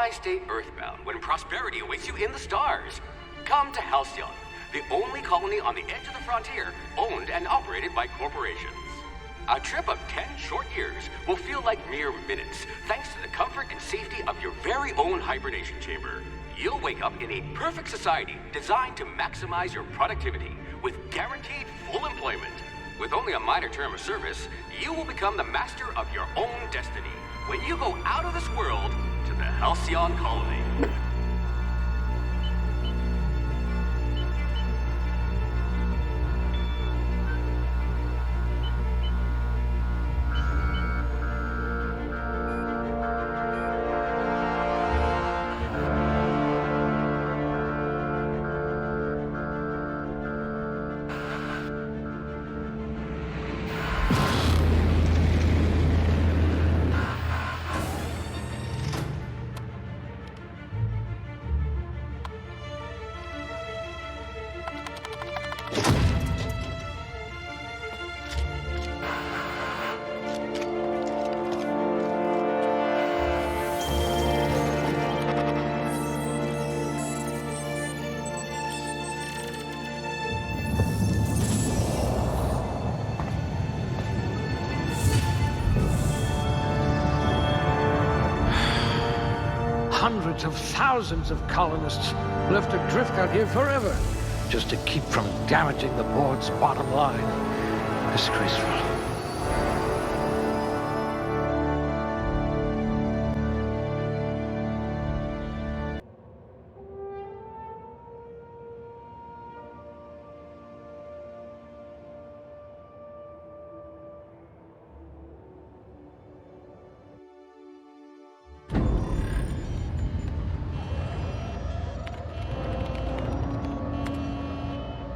Why stay earthbound when prosperity awaits you in the stars? Come to Halcyon, the only colony on the edge of the frontier, owned and operated by corporations. A trip of 10 short years will feel like mere minutes, thanks to the comfort and safety of your very own hibernation chamber. You'll wake up in a perfect society designed to maximize your productivity with guaranteed full employment. With only a minor term of service, you will become the master of your own destiny when you go out of this world to the Halcyon colony. Hundreds of thousands of colonists left adrift out here forever, just to keep from damaging the board's bottom line. Disgraceful.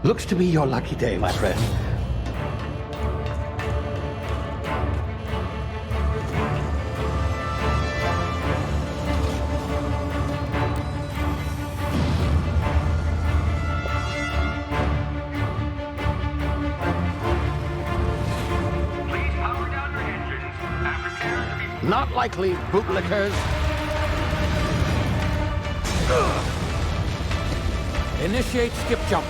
Looks to be your lucky day, my friend. Please power down your engines and prepare to be... Not likely, bootlickers. Initiate skip jump.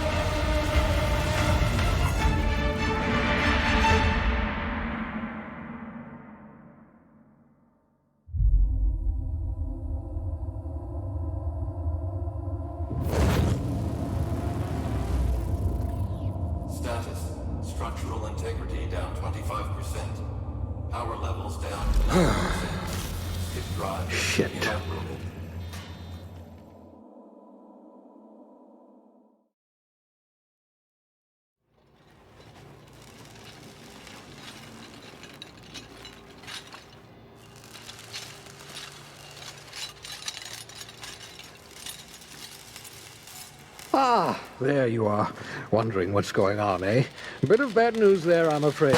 Status. Structural integrity down 25%. Power levels down 9%. Skip drive Shit. inoperable. Ah, there you are. Wondering what's going on, eh? Bit of bad news there, I'm afraid.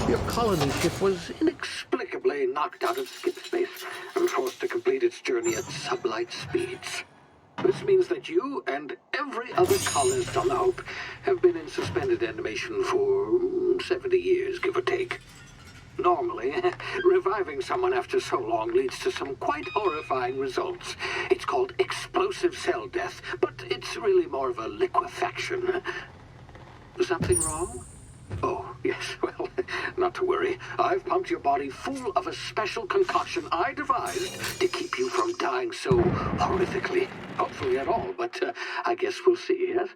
Your colony ship was inexplicably knocked out of skip space and forced to complete its journey at sublight speeds. This means that you and every other colonist on the Hope have been in suspended animation for 70 years, give or take. Normally, reviving someone after so long leads to some quite horrifying results. It's called explosive cell death, but it's really more of a liquefaction. Something wrong? Oh, yes, well, not to worry. I've pumped your body full of a special concoction I devised to keep you from dying so horrifically. Hopefully at all, but I guess we'll see, yes?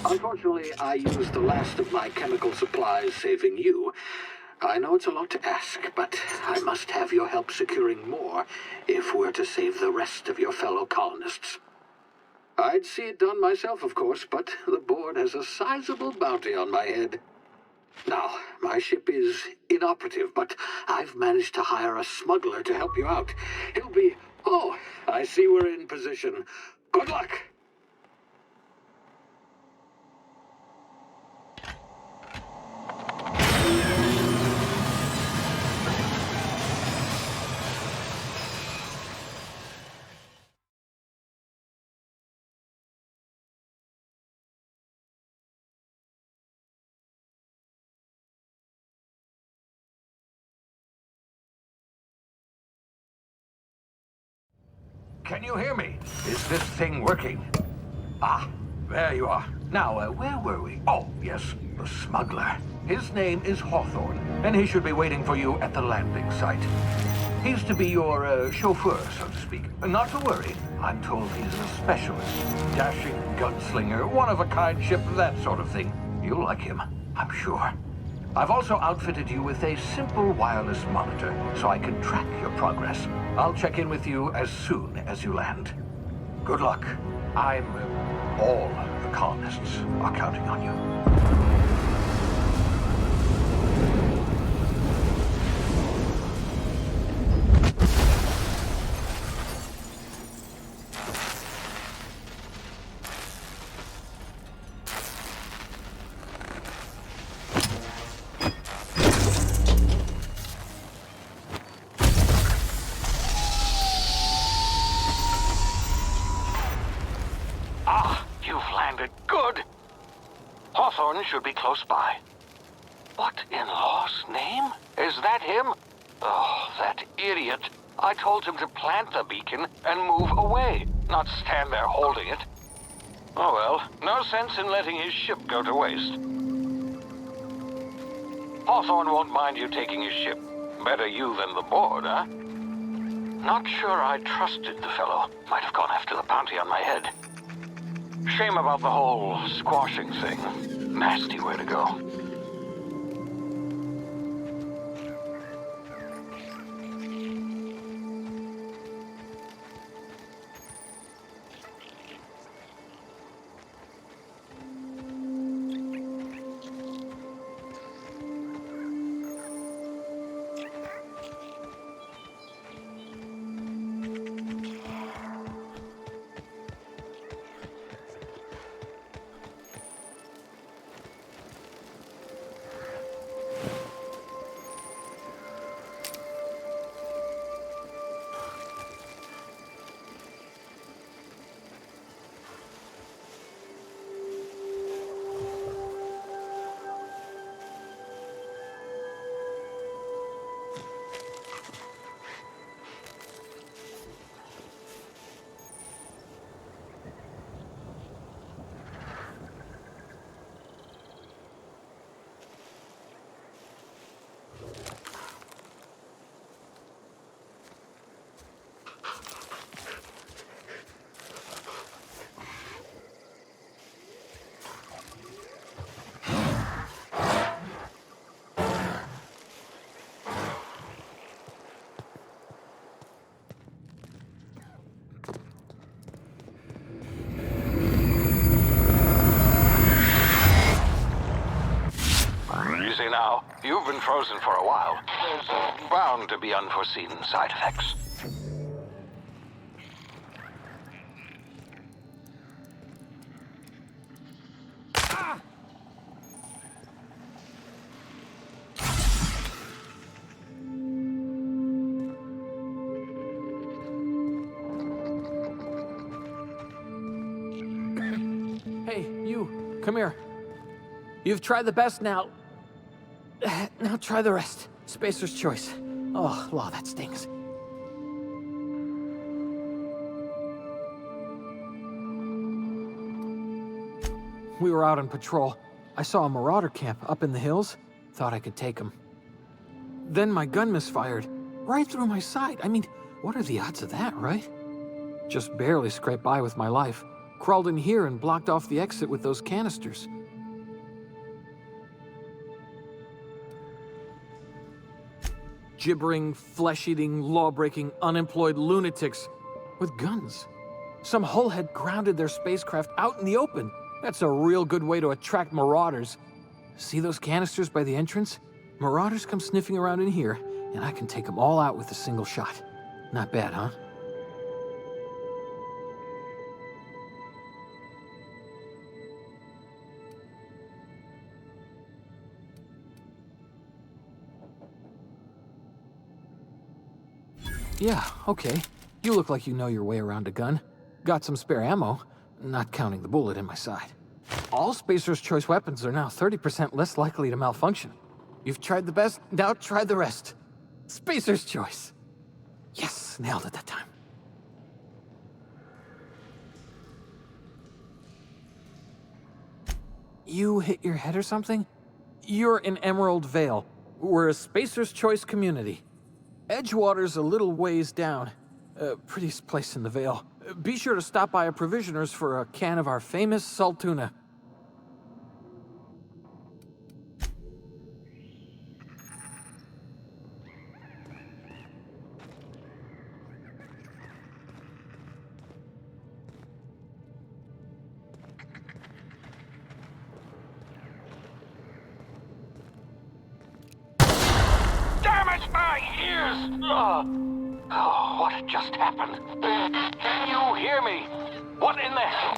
Unfortunately, I used the last of my chemical supplies saving you. I know it's a lot to ask, but I must have your help securing more if we're to save the rest of your fellow colonists. I'd see it done myself, of course, but the board has a sizable bounty on my head. Now, my ship is inoperative, but I've managed to hire a smuggler to help you out. He'll be... Oh, I see we're in position. Good luck! can you hear me? Is this thing working? Ah, there you are. Now, where were we? Oh, yes, the smuggler. His name is Hawthorne, and he should be waiting for you at the landing site. He's to be your chauffeur, so to speak. Not to worry. I'm told he's a specialist. Dashing gunslinger, one-of-a-kind ship, that sort of thing. You'll like him, I'm sure. I've also outfitted you with a simple wireless monitor, so I can track your progress. I'll check in with you as soon as you land. Good luck. All the colonists are counting on you. Good. Hawthorne should be close by. What in law's name? Is that him? Oh, that idiot. I told him to plant the beacon and move away, not stand there holding it. Oh well, no sense in letting his ship go to waste. Hawthorne won't mind you taking his ship. Better you than the board, huh? Not sure I trusted the fellow. Might have gone after the bounty on my head. Shame about the whole squashing thing. Nasty way to go. Easy now. You've been frozen for a while. There's bound to be unforeseen side effects. Hey, you. Come here. You've tried the best now. Now try the rest. Spacer's choice. Oh, law, that stings. We were out on patrol. I saw a marauder camp up in the hills. Thought I could take him. Then my gun misfired. Right through my side. I mean, what are the odds of that, right? Just barely scraped by with my life. Crawled in here and blocked off the exit with those canisters. Gibbering, flesh-eating, law-breaking, unemployed lunatics with guns. Some hullhead grounded their spacecraft out in the open. That's a real good way to attract marauders. See those canisters by the entrance? Marauders come sniffing around in here, and I can take them all out with a single shot. Not bad, huh? Yeah, okay. You look like you know your way around a gun. Got some spare ammo, not counting the bullet in my side. All Spacer's choice weapons are now 30% less likely to malfunction. You've tried the best, now try the rest. Spacer's choice. Yes, nailed it that time. You hit your head or something? You're in Emerald Vale. We're a Spacer's Choice community. Edgewater's a little ways down. Prettiest place in the Vale. Be sure to stop by a provisioner's for a can of our famous salt tuna. Damn it, my ears! Oh, what just happened? Can you hear me? What in the hell?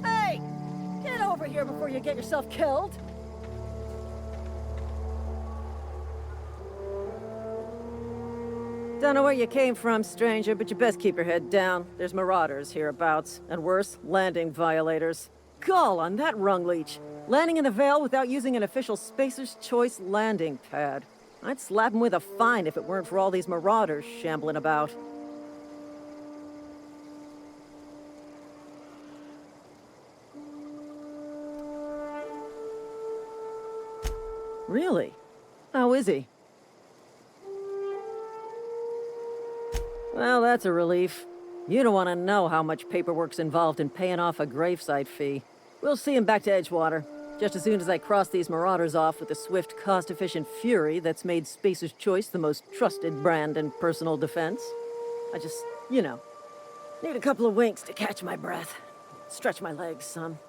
Hey! Get over here before you get yourself killed! Don't know where you came from, stranger, but you best keep your head down. There's marauders hereabouts, and worse, landing violators. Gall on that rung leech! Landing in the Vale without using an official Spacer's Choice landing pad. I'd slap him with a fine if it weren't for all these marauders shambling about. Really? How is he? Well, that's a relief. You don't want to know how much paperwork's involved in paying off a gravesite fee. We'll see him back to Edgewater, just as soon as I cross these marauders off with the swift, cost-efficient fury that's made Spacer's Choice the most trusted brand in personal defense. I just, need a couple of winks to catch my breath. Stretch my legs, son.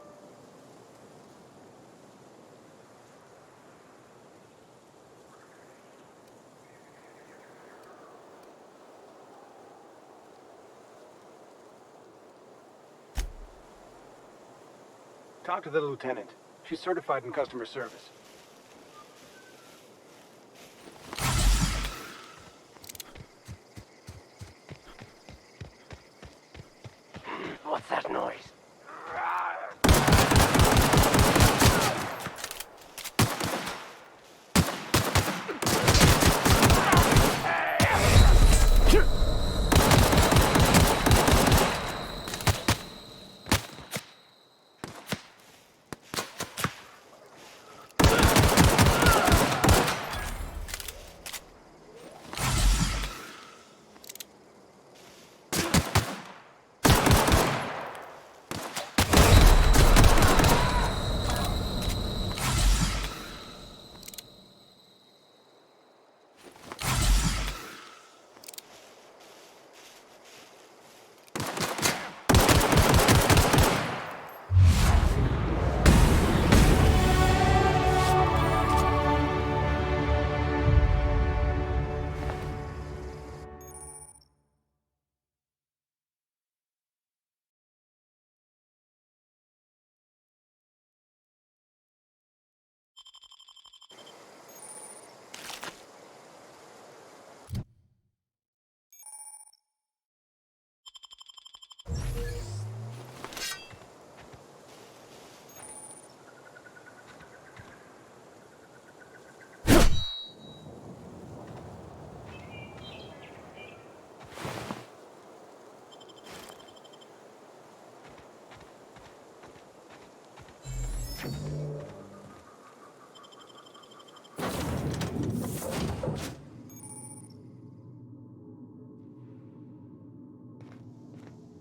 Talk to the lieutenant. She's certified in customer service. What's that noise?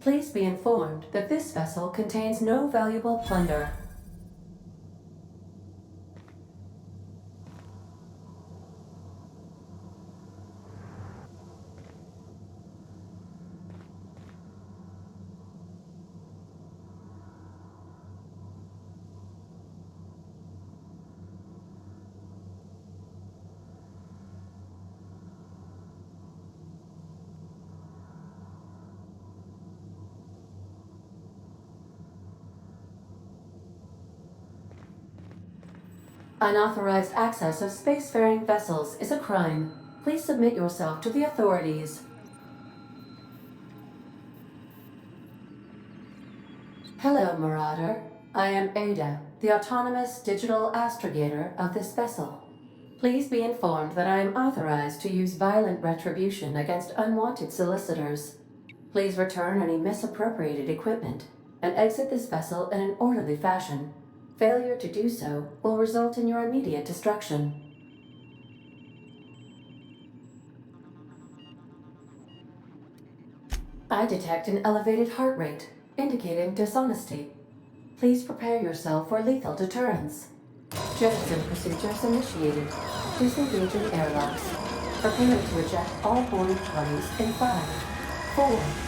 Please be informed that this vessel contains no valuable plunder. Unauthorized access of spacefaring vessels is a crime. Please submit yourself to the authorities. Hello, Marauder. I am Ada, the autonomous digital astrogator of this vessel. Please be informed that I am authorized to use violent retribution against unwanted solicitors. Please return any misappropriated equipment and exit this vessel in an orderly fashion. Failure to do so will result in your immediate destruction. I detect an elevated heart rate, indicating dishonesty. Please prepare yourself for lethal deterrence. Jettison procedures initiated. Disengaging airlocks. Preparing to eject all boarding parties in 5, 4.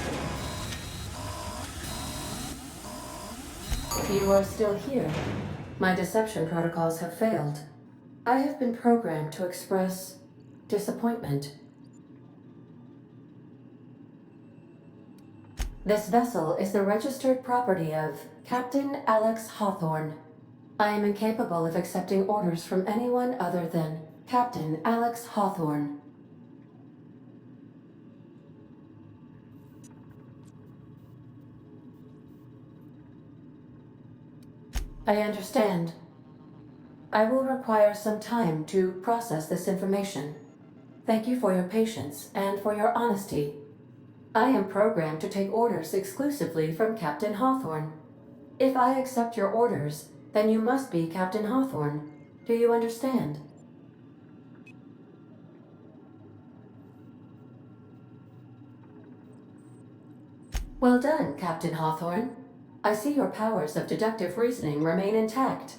You are still here. My deception protocols have failed. I have been programmed to express disappointment. This vessel is the registered property of Captain Alex Hawthorne. I am incapable of accepting orders from anyone other than Captain Alex Hawthorne. I understand. I will require some time to process this information. Thank you for your patience and for your honesty. I am programmed to take orders exclusively from Captain Hawthorne. If I accept your orders, then you must be Captain Hawthorne. Do you understand? Well done, Captain Hawthorne. I see your powers of deductive reasoning remain intact.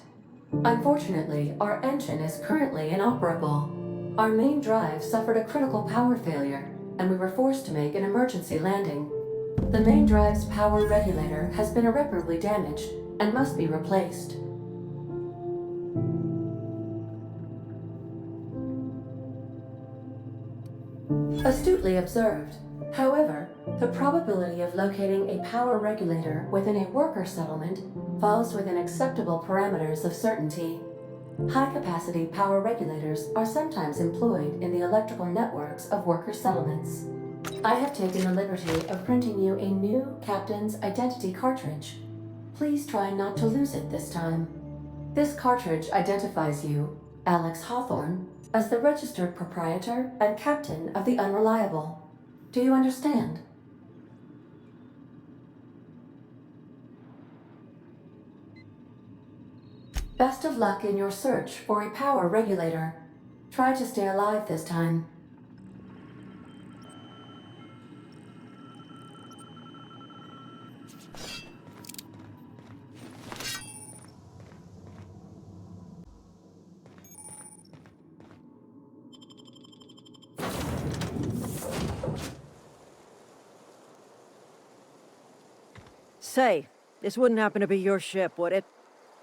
Unfortunately, our engine is currently inoperable. Our main drive suffered a critical power failure, and we were forced to make an emergency landing. The main drive's power regulator has been irreparably damaged and must be replaced. Astutely observed. However, the probability of locating a power regulator within a worker settlement falls within acceptable parameters of certainty. High-capacity power regulators are sometimes employed in the electrical networks of worker settlements. I have taken the liberty of printing you a new Captain's Identity cartridge. Please try not to lose it this time. This cartridge identifies you, Alex Hawthorne, as the registered proprietor and captain of the Unreliable. Do you understand? Best of luck in your search for a power regulator. Try to stay alive this time. Say, this wouldn't happen to be your ship, would it?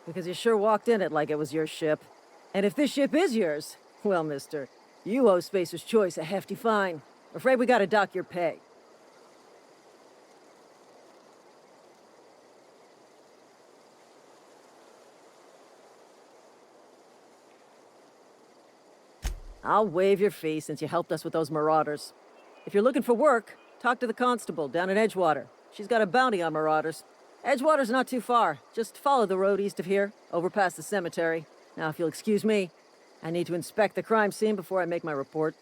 Because you sure walked in it like it was your ship. And if this ship is yours, well, mister, you owe Spacer's Choice a hefty fine. Afraid we gotta dock your pay. I'll waive your fee since you helped us with those marauders. If you're looking for work, talk to the constable down in Edgewater. She's got a bounty on marauders. Edgewater's not too far. Just follow the road east of here, over past the cemetery. Now, if you'll excuse me, I need to inspect the crime scene before I make my report.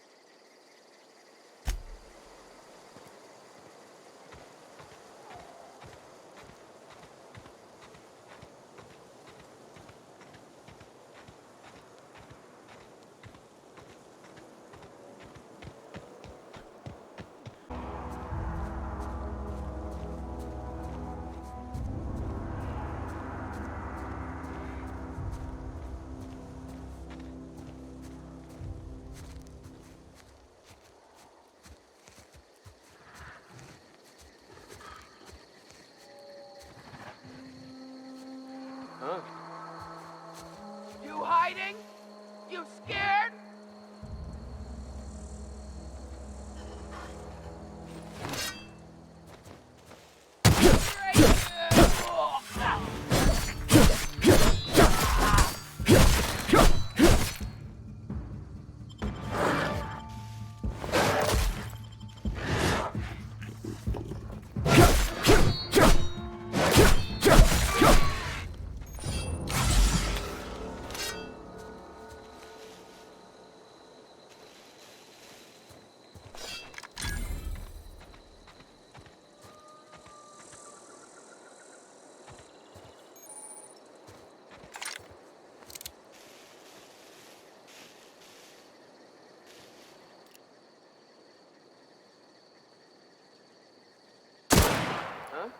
You hiding? You scared?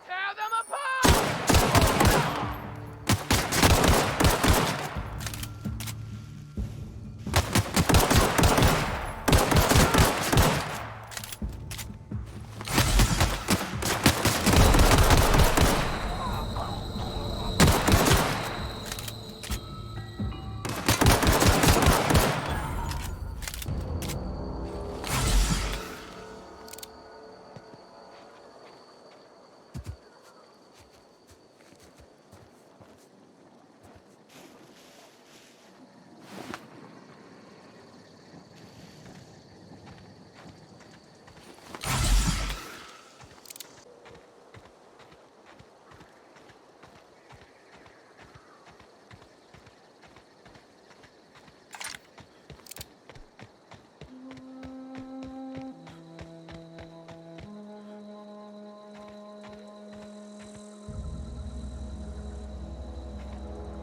Tear them apart!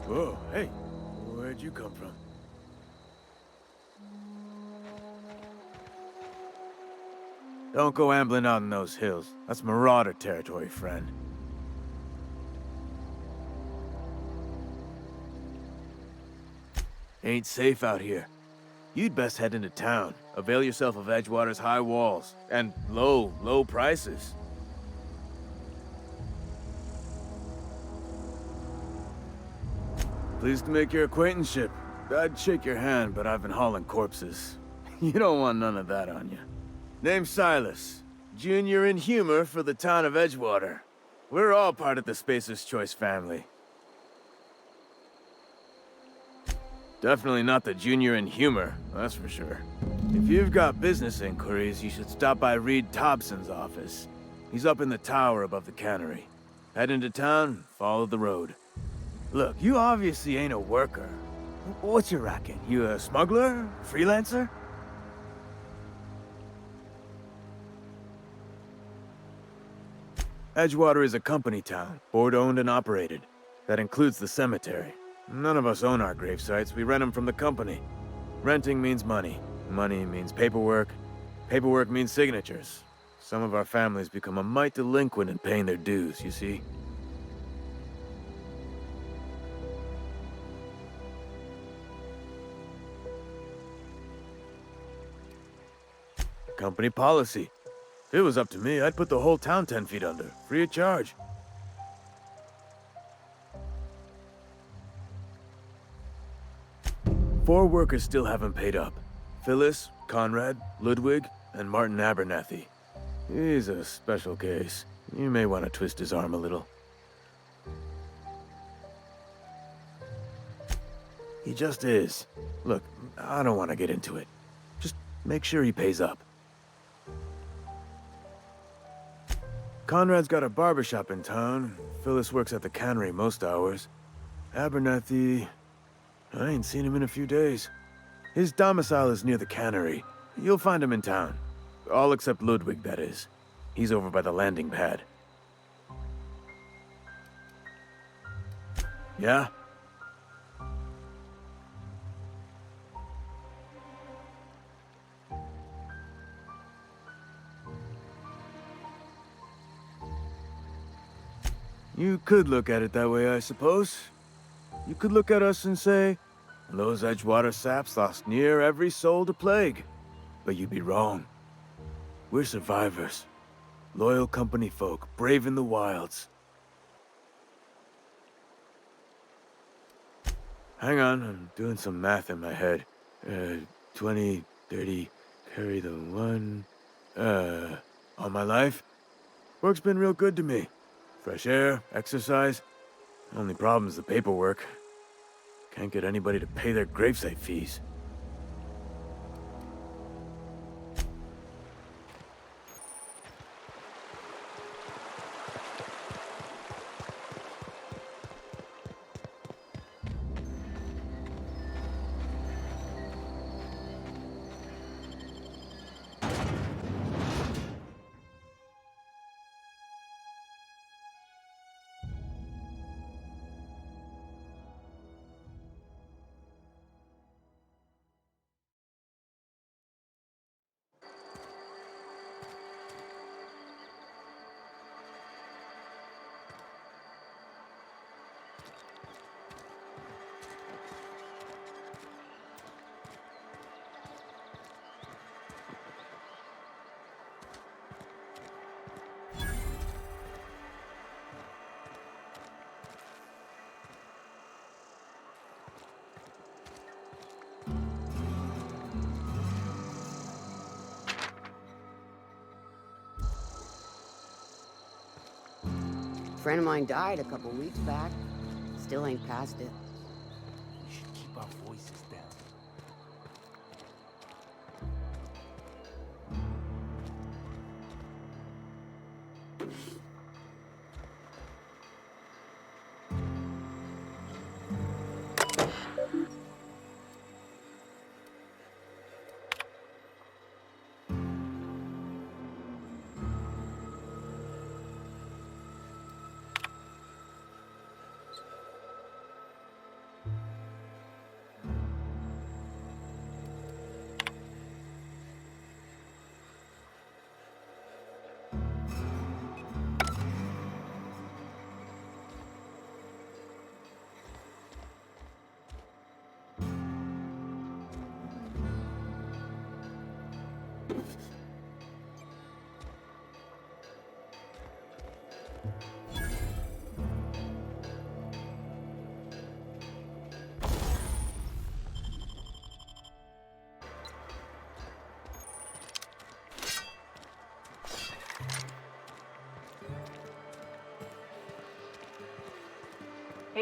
Whoa, hey, where'd you come from? Don't go ambling out in those hills. That's marauder territory, friend. Ain't safe out here. You'd best head into town. Avail yourself of Edgewater's high walls and low prices. Pleased to make your acquaintanceship. I'd shake your hand, but I've been hauling corpses. You don't want none of that on you. Name's Silas. Junior in humor for the town of Edgewater. We're all part of the Spacer's Choice family. Definitely not the junior in humor, that's for sure. If you've got business inquiries, you should stop by Reed Thompson's office. He's up in the tower above the cannery. Head into town, follow the road. Look, you obviously ain't a worker. What's your racket? You a smuggler? Freelancer? Edgewater is a company town, board-owned and operated. That includes the cemetery. None of us own our grave sites, we rent them from the company. Renting means money. Money means paperwork. Paperwork means signatures. Some of our families become a mite delinquent in paying their dues, you see? Company policy. If it was up to me, I'd put the whole town 10 feet under, free of charge. Four workers still haven't paid up. Phyllis, Conrad, Ludwig, and Martin Abernathy. He's a special case. You may want to twist his arm a little. He just is. Look, I don't want to get into it. Just make sure he pays up. Conrad's got a barbershop in town. Phyllis works at the cannery most hours. Abernathy... I ain't seen him in a few days. His domicile is near the cannery. You'll find him in town. All except Ludwig, that is. He's over by the landing pad. Yeah? You could look at it that way, I suppose. You could look at us and say, those Edgewater saps lost near every soul to plague. But you'd be wrong. We're survivors. Loyal company folk, braving the wilds. Hang on, I'm doing some math in my head. 20, 30, carry the one... all my life? Work's been real good to me. Fresh air, exercise. Only problem's the paperwork. Can't get anybody to pay their gravesite fees. A friend of mine died a couple weeks back. Still ain't past it. We should keep our voices down.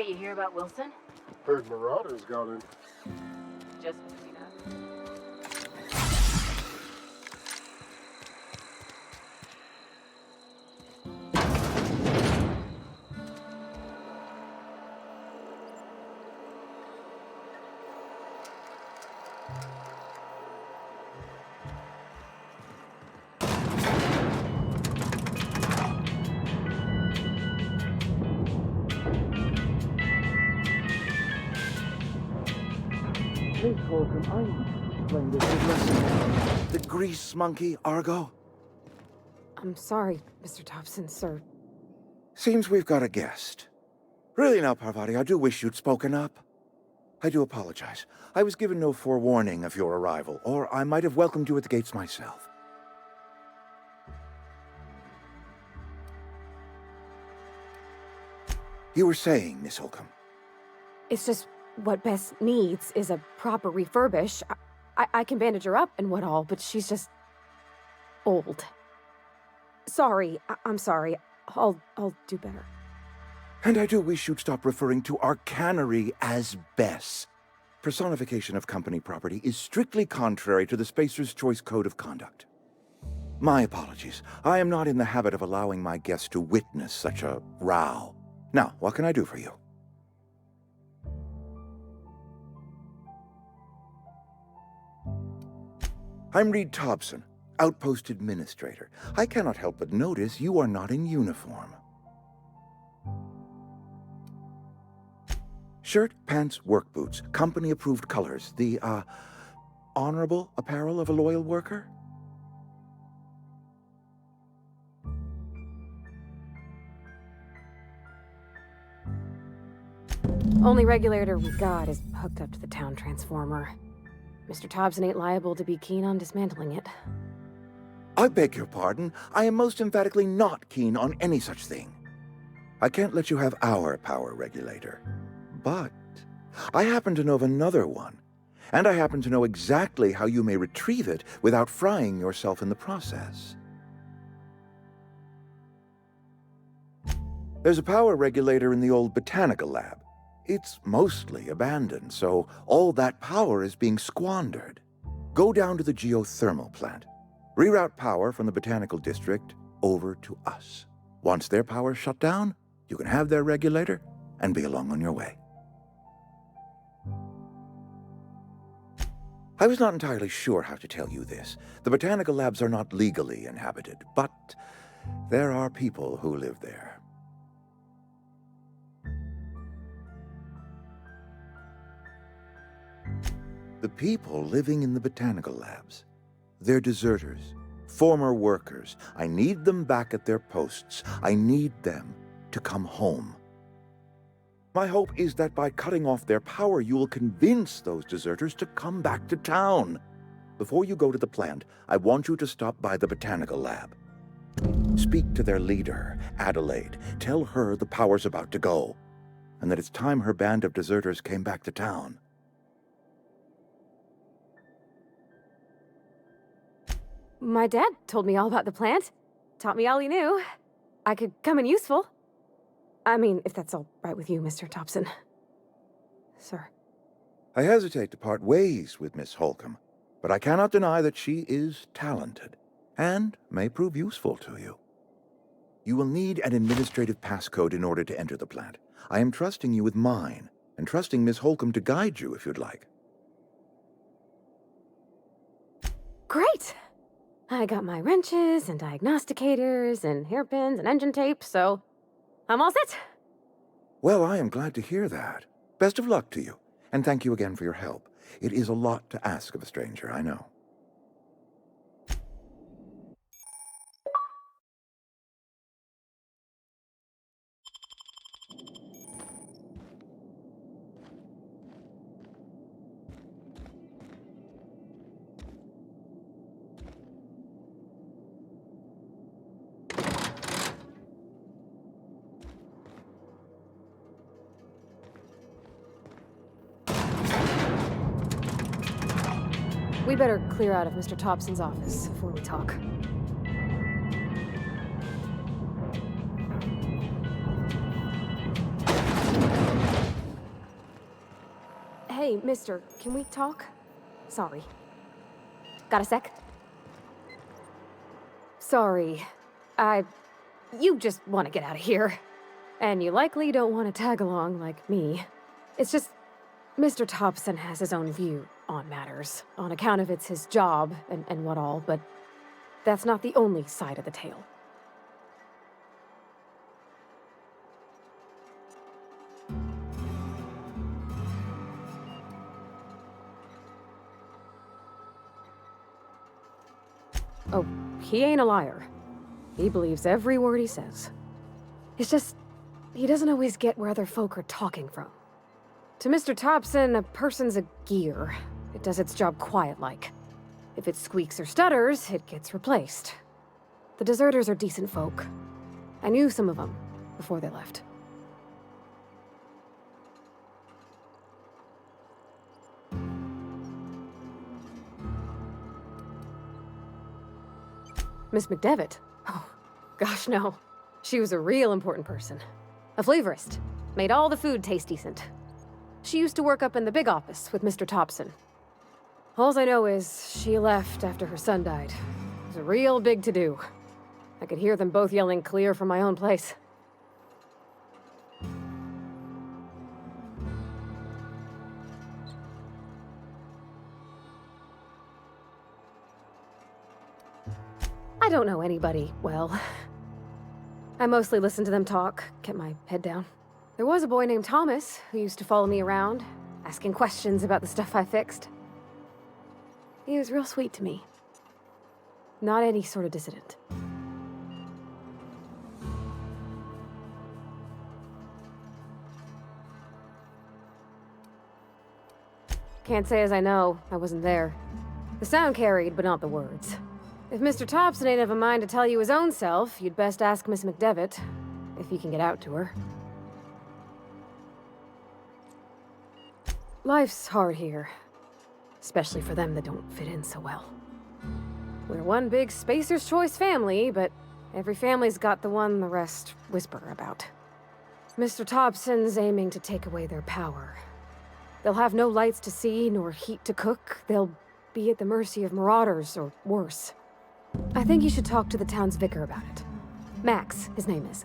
Okay, you hear about Wilson? Heard Marauders got in. Just, you know. Miss Holcomb, I explained this lesson. The grease monkey, Argo? I'm sorry, Mr. Thompson, sir. Seems we've got a guest. Really now, Parvati, I do wish you'd spoken up. I do apologize. I was given no forewarning of your arrival, or I might have welcomed you at the gates myself. You were saying, Miss Holcomb. It's just what Bess needs is a proper refurbish. I can bandage her up and what all, but she's just old. Sorry, I'm sorry. I'll do better. And I do wish you'd stop referring to our cannery as Bess. Personification of company property is strictly contrary to the Spacer's Choice Code of Conduct. My apologies. I am not in the habit of allowing my guests to witness such a row. Now, what can I do for you? I'm Reed Thompson, Outpost Administrator. I cannot help but notice you are not in uniform. Shirt, pants, work boots, company-approved colors. The, honorable apparel of a loyal worker? Only regulator we got is hooked up to the town transformer. Mr. Thompson ain't liable to be keen on dismantling it. I beg your pardon. I am most emphatically not keen on any such thing. I can't let you have our power regulator. But I happen to know of another one, and I happen to know exactly how you may retrieve it without frying yourself in the process. There's a power regulator in the old botanical lab. It's mostly abandoned, so all that power is being squandered. Go down to the geothermal plant. Reroute power from the botanical district over to us. Once their power's shut down, you can have their regulator and be along on your way. I was not entirely sure how to tell you this. The botanical labs are not legally inhabited, but there are people who live there. The people living in the botanical labs. They're deserters, former workers. I need them back at their posts. I need them to come home. My hope is that by cutting off their power, you will convince those deserters to come back to town. Before you go to the plant, I want you to stop by the botanical lab. Speak to their leader, Adelaide. Tell her the power's about to go, and that it's time her band of deserters came back to town. My dad told me all about the plant. Taught me all he knew. I could come in useful. I mean, if that's all right with you, Mr. Thompson. Sir. I hesitate to part ways with Miss Holcomb, but I cannot deny that she is talented, and may prove useful to you. You will need an administrative passcode in order to enter the plant. I am trusting you with mine, and trusting Miss Holcomb to guide you if you'd like. Great! I got my wrenches and diagnosticators and hairpins and engine tape, so I'm all set. Well, I am glad to hear that. Best of luck to you, and thank you again for your help. It is a lot to ask of a stranger, I know. We better clear out of Mr. Thompson's office before we talk. Hey, mister, can we talk? Sorry. Got a sec? Sorry. You just want to get out of here. And you likely don't want to tag along like me. It's just, Mr. Thompson has his own view on matters, on account of it's his job and what all, but that's not the only side of the tale. Oh, he ain't a liar. He believes every word he says. It's just, he doesn't always get where other folk are talking from. To Mr. Thompson, a person's a gear. It does its job quiet-like. If it squeaks or stutters, it gets replaced. The deserters are decent folk. I knew some of them before they left. Miss McDevitt? Oh, gosh, no. She was a real important person. A flavorist. Made all the food taste decent. She used to work up in the big office with Mr. Thompson. Alls I know is she left after her son died. It was a real big to-do. I could hear them both yelling clear from my own place. I don't know anybody well. I mostly listened to them talk, kept my head down. There was a boy named Thomas who used to follow me around, asking questions about the stuff I fixed. He was real sweet to me. Not any sort of dissident. Can't say as I know. I wasn't there. The sound carried, but not the words. If Mr. Thompson ain't of a mind to tell you his own self, you'd best ask Miss McDevitt, if you can get out to her. Life's hard here, especially for them that don't fit in so well. We're one big Spacer's Choice family, but every family's got the one the rest whisper about. Mr. Thompson's aiming to take away their power. They'll have no lights to see, nor heat to cook. They'll be at the mercy of marauders, or worse. I think you should talk to the town's vicar about it. Max, his name is.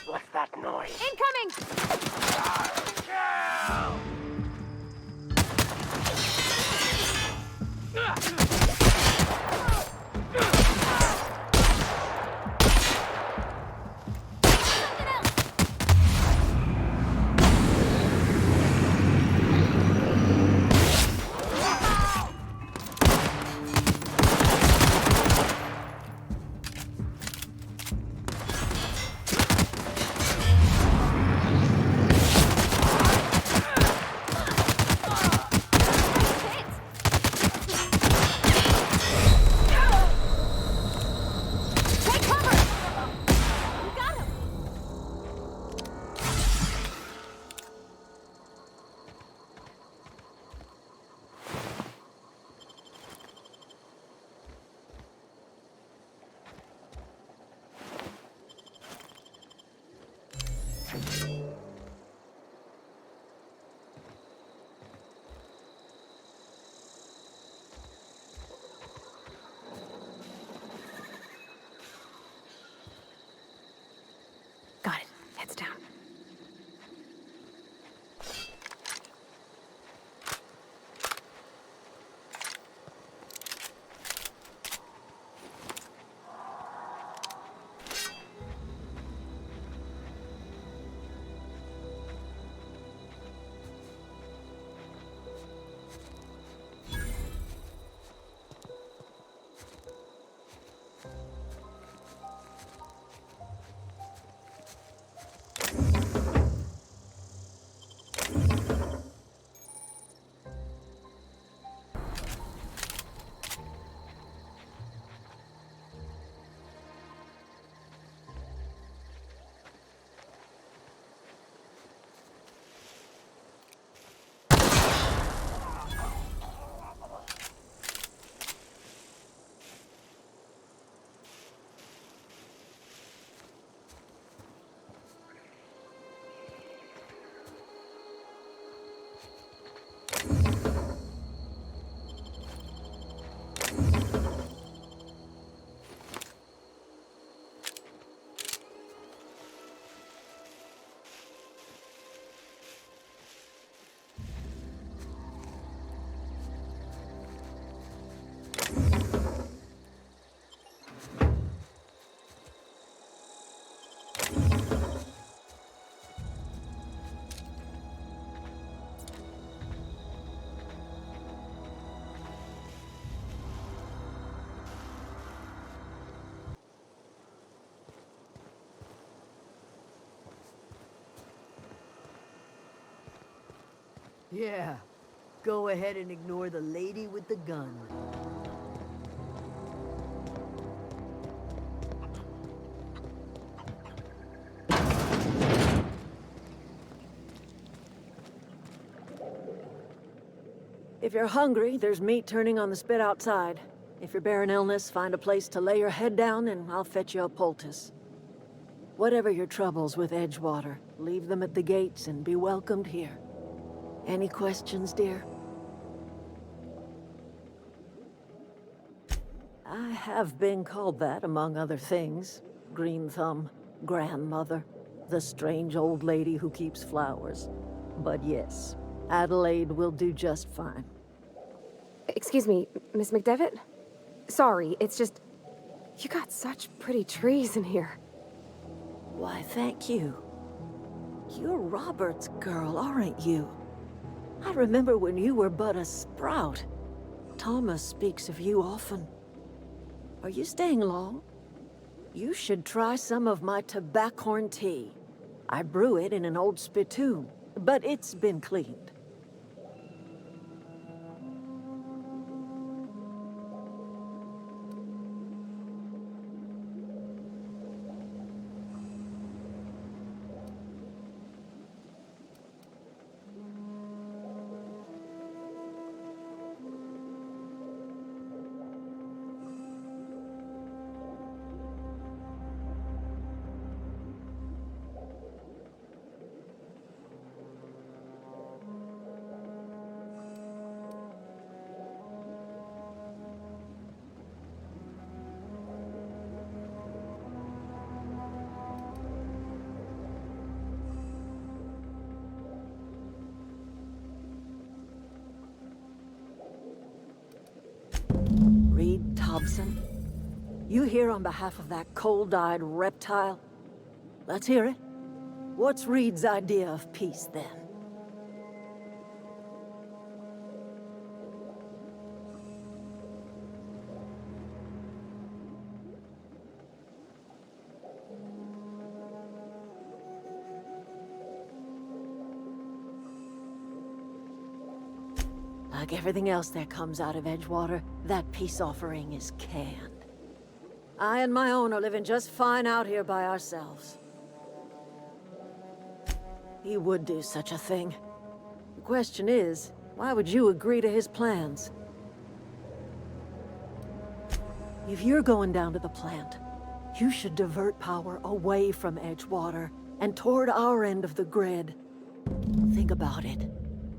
What's that noise? Incoming! Yeah. Go ahead and ignore the lady with the gun. If you're hungry, there's meat turning on the spit outside. If you're bearing illness, find a place to lay your head down and I'll fetch you a poultice. Whatever your troubles with Edgewater, leave them at the gates and be welcomed here. Any questions, dear? I have been called that, among other things. Green Thumb, grandmother, the strange old lady who keeps flowers. But yes, Adelaide will do just fine. Excuse me, Miss McDevitt? Sorry, it's just... You got such pretty trees in here. Why, thank you. You're Robert's girl, aren't you? I remember when you were but a sprout. Thomas speaks of you often. Are you staying long? You should try some of my tobaccorn tea. I brew it in an old spittoon, but it's been cleaned. Reed Thompson? You here on behalf of that cold-eyed reptile? Let's hear it. What's Reed's idea of peace, then? Like everything else that comes out of Edgewater, that peace offering is canned. I and my own are living just fine out here by ourselves. He would do such a thing. The question is, why would you agree to his plans? If you're going down to the plant, you should divert power away from Edgewater and toward our end of the grid. Think about it.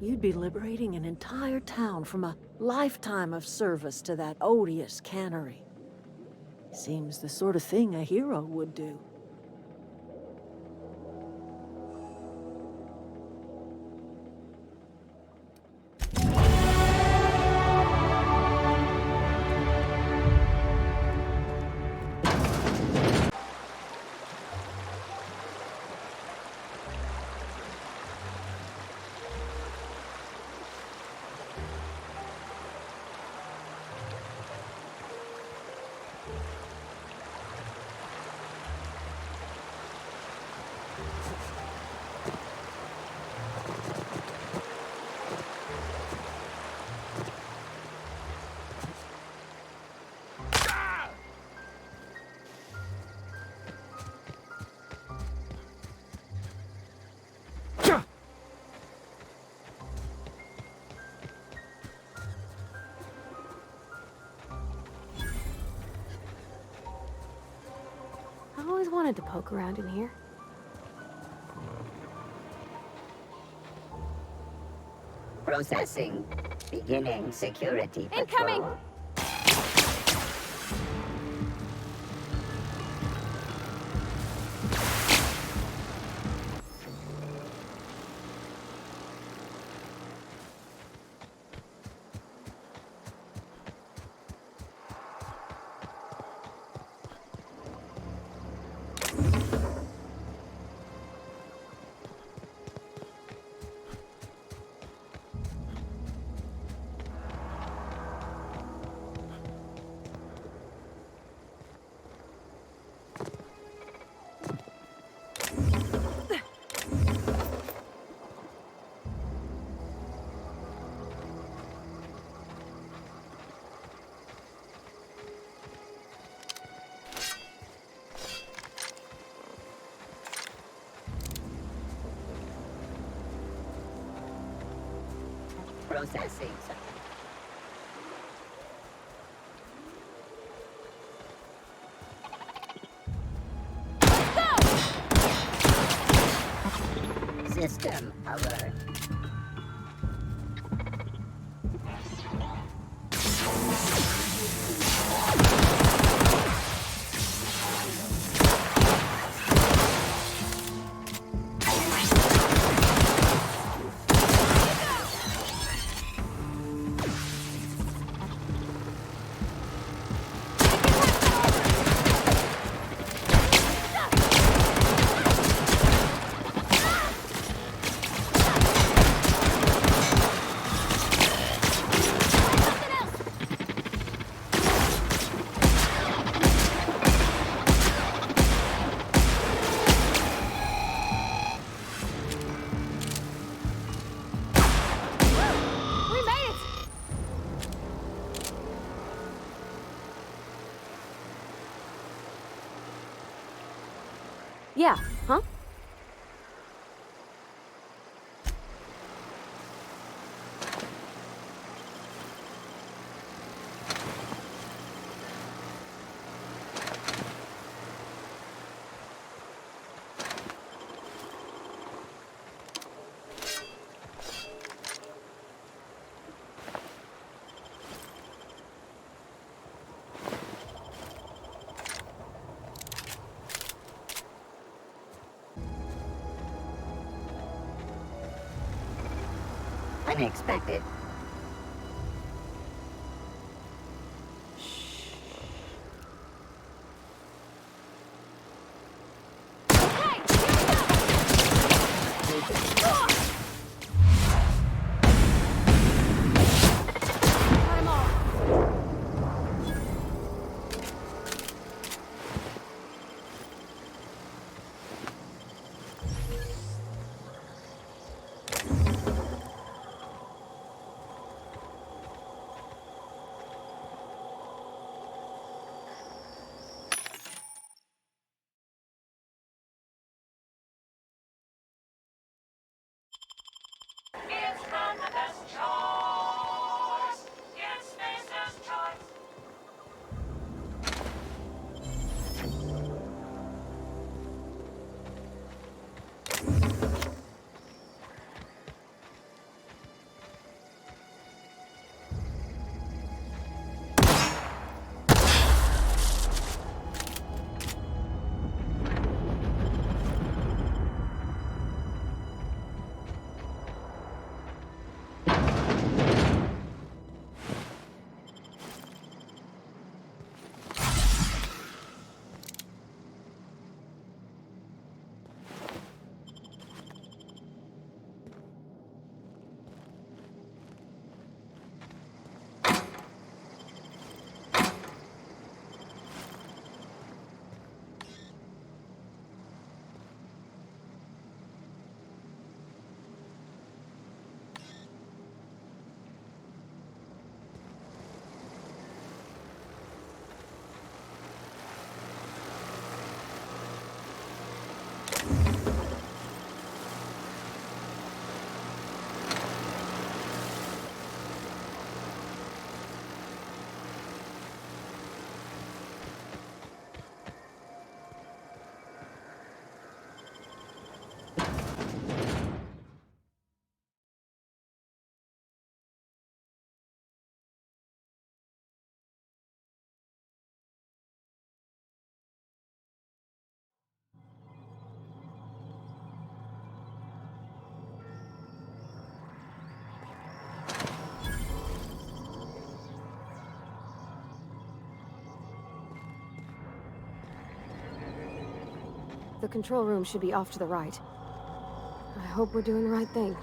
You'd be liberating an entire town from a lifetime of service to that odious cannery. Seems the sort of thing a hero would do. I always wanted to poke around in here. Processing. Beginning security Incoming! patrol. Processing. System alert. Yeah, huh? Unexpected. The control room should be off to the right. I hope we're doing the right thing.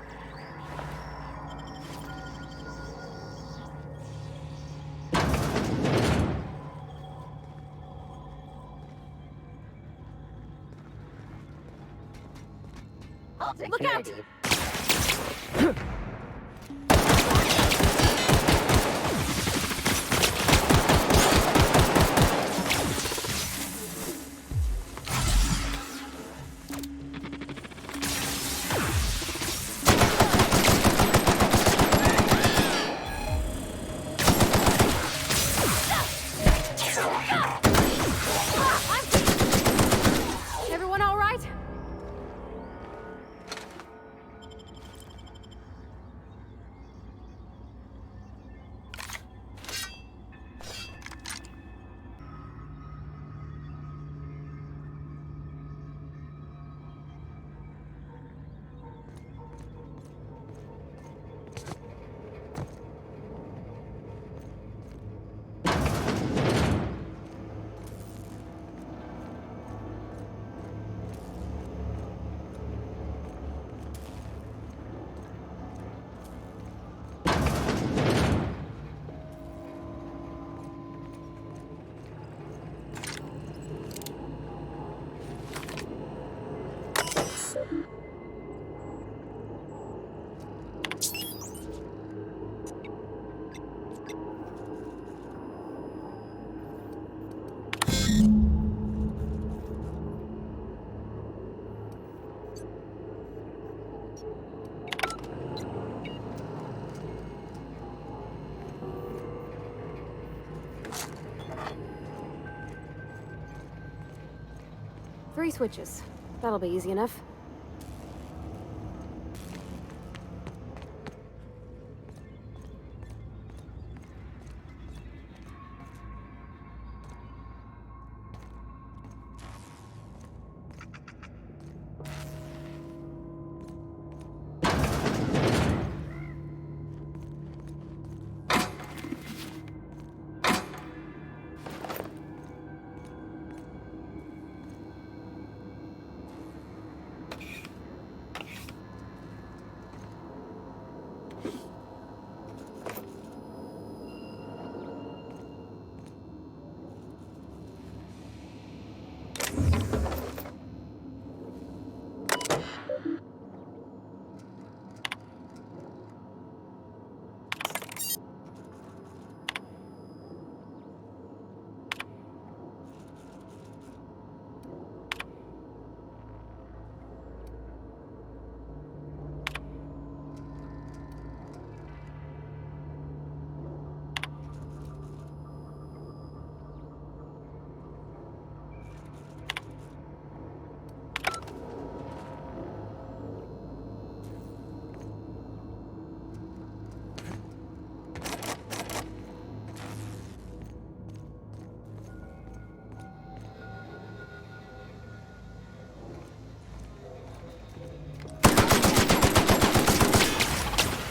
Look out! 3 switches. That'll be easy enough.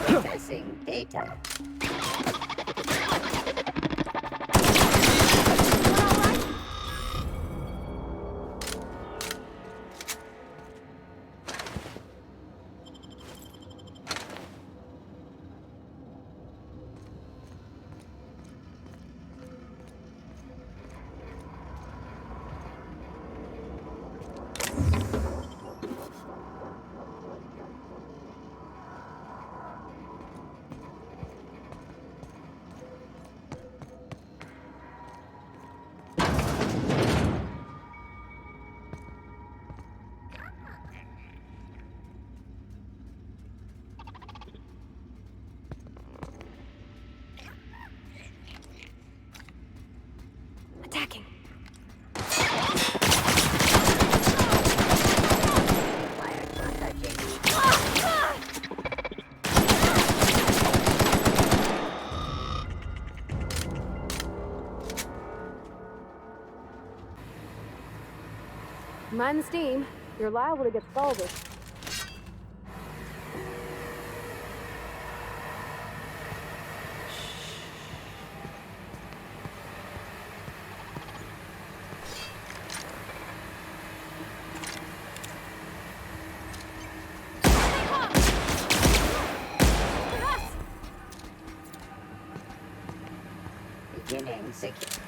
Processing data. Attacking. Mind the steam. You're liable to get scalded. Beginning secure.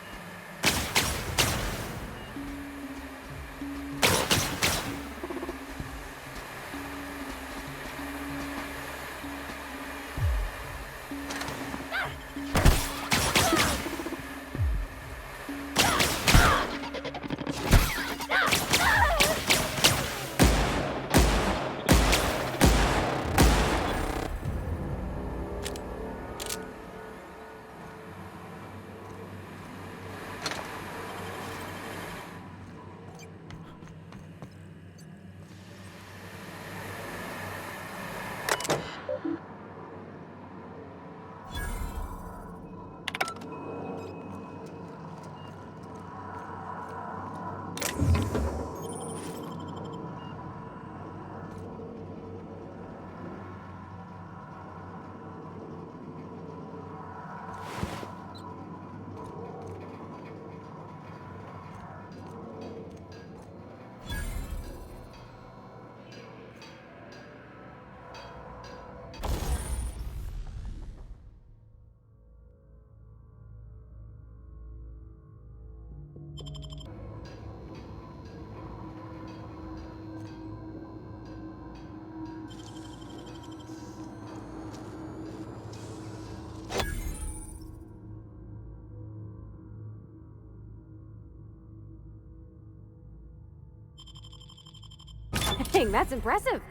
Dang, that's impressive.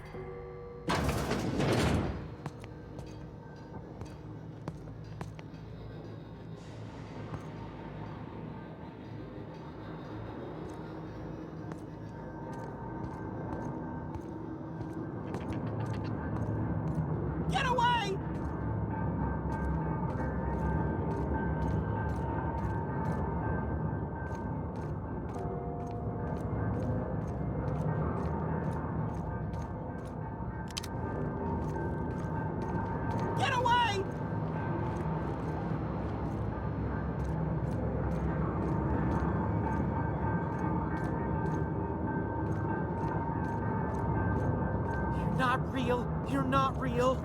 not real. You're not real.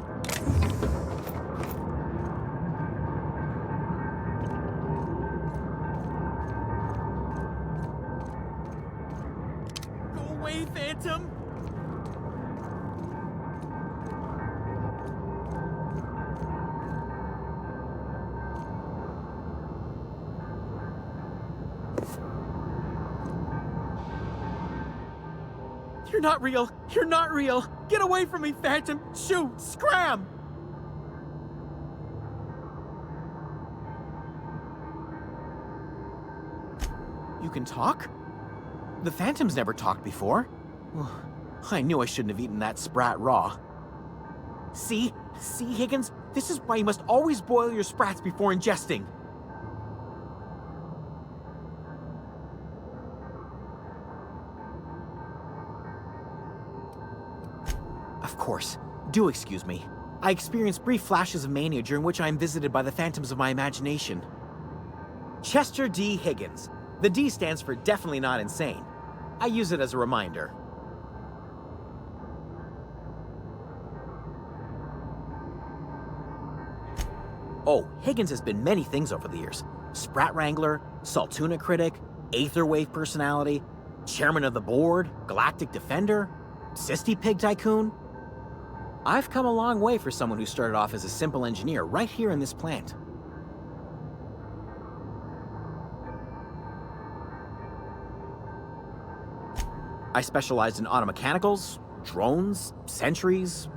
Go away, Phantom! You're not real! You're not real! Get away from me, Phantom! Shoot! Scram! You can talk? The Phantom's never talked before. I knew I shouldn't have eaten that sprat raw. See? See, Higgins? This is why you must always boil your sprats before ingesting. Of course. Do excuse me. I experience brief flashes of mania during which I am visited by the phantoms of my imagination. Chester D. Higgins. The D stands for definitely not insane. I use it as a reminder. Oh, Higgins has been many things over the years. Sprat Wrangler, Saltuna Critic, Aetherwave Personality, Chairman of the Board, Galactic Defender, Sisty Pig Tycoon. I've come a long way for someone who started off as a simple engineer right here in this plant. I specialized in automechanicals, drones, sentries,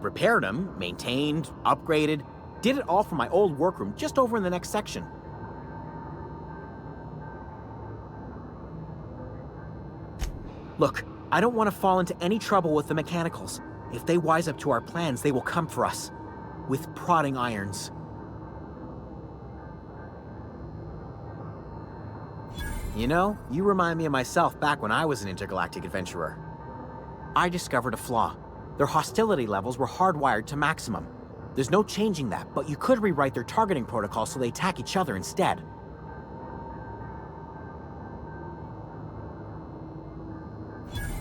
repaired them, maintained, upgraded, did it all from my old workroom just over in the next section. Look, I don't want to fall into any trouble with the mechanicals. If they wise up to our plans, they will come for us. With prodding irons. You know, you remind me of myself back when I was an intergalactic adventurer. I discovered a flaw. Their hostility levels were hardwired to maximum. There's no changing that, but you could rewrite their targeting protocol so they attack each other instead.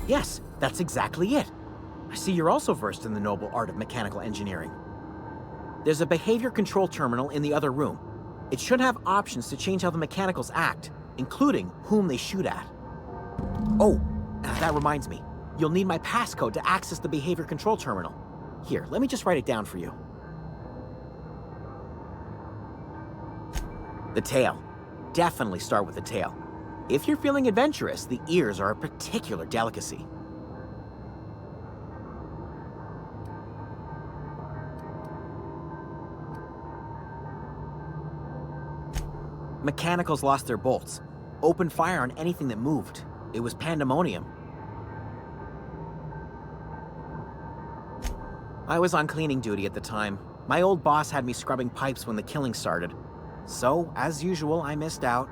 Yes, that's exactly it. I see you're also versed in the noble art of mechanical engineering. There's a behavior control terminal in the other room. It should have options to change how the mechanicals act, including whom they shoot at. Oh, that reminds me. You'll need my passcode to access the behavior control terminal. Here, let me just write it down for you. The tail. Definitely start with the tail. If you're feeling adventurous, the ears are a particular delicacy. Mechanicals lost their bolts. Opened fire on anything that moved. It was pandemonium. I was on cleaning duty at the time. My old boss had me scrubbing pipes when the killing started. So, as usual, I missed out.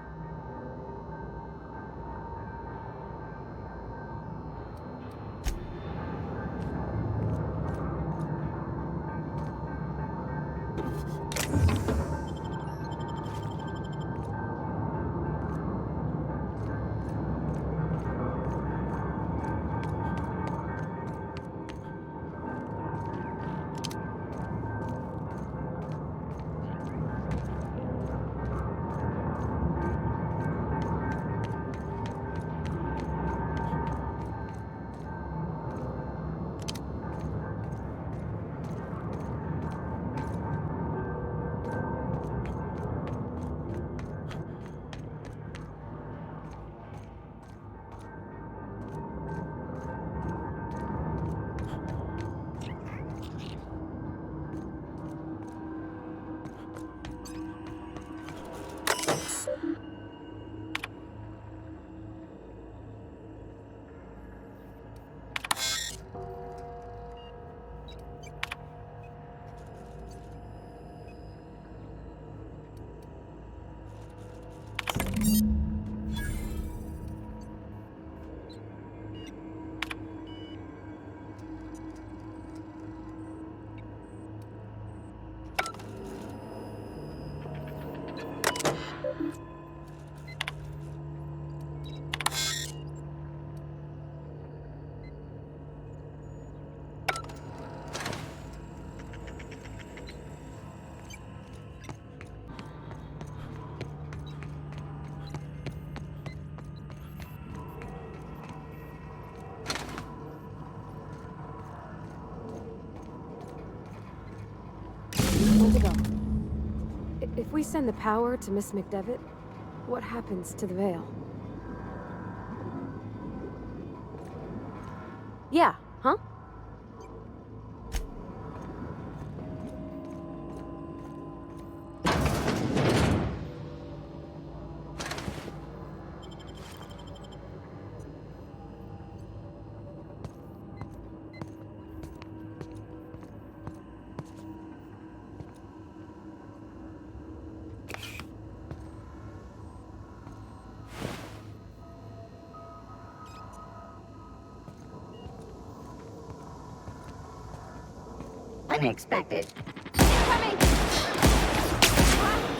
we send the power to Miss McDevitt, what happens to the veil? Yeah, huh? Unexpected. Coming!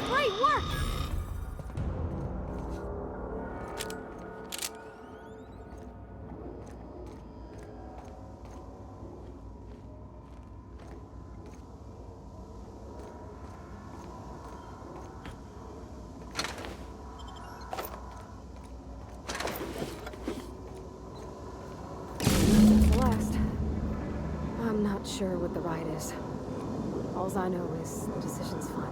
Great work! That's the last. I'm not sure what the ride is. Alls I know is the decision's final.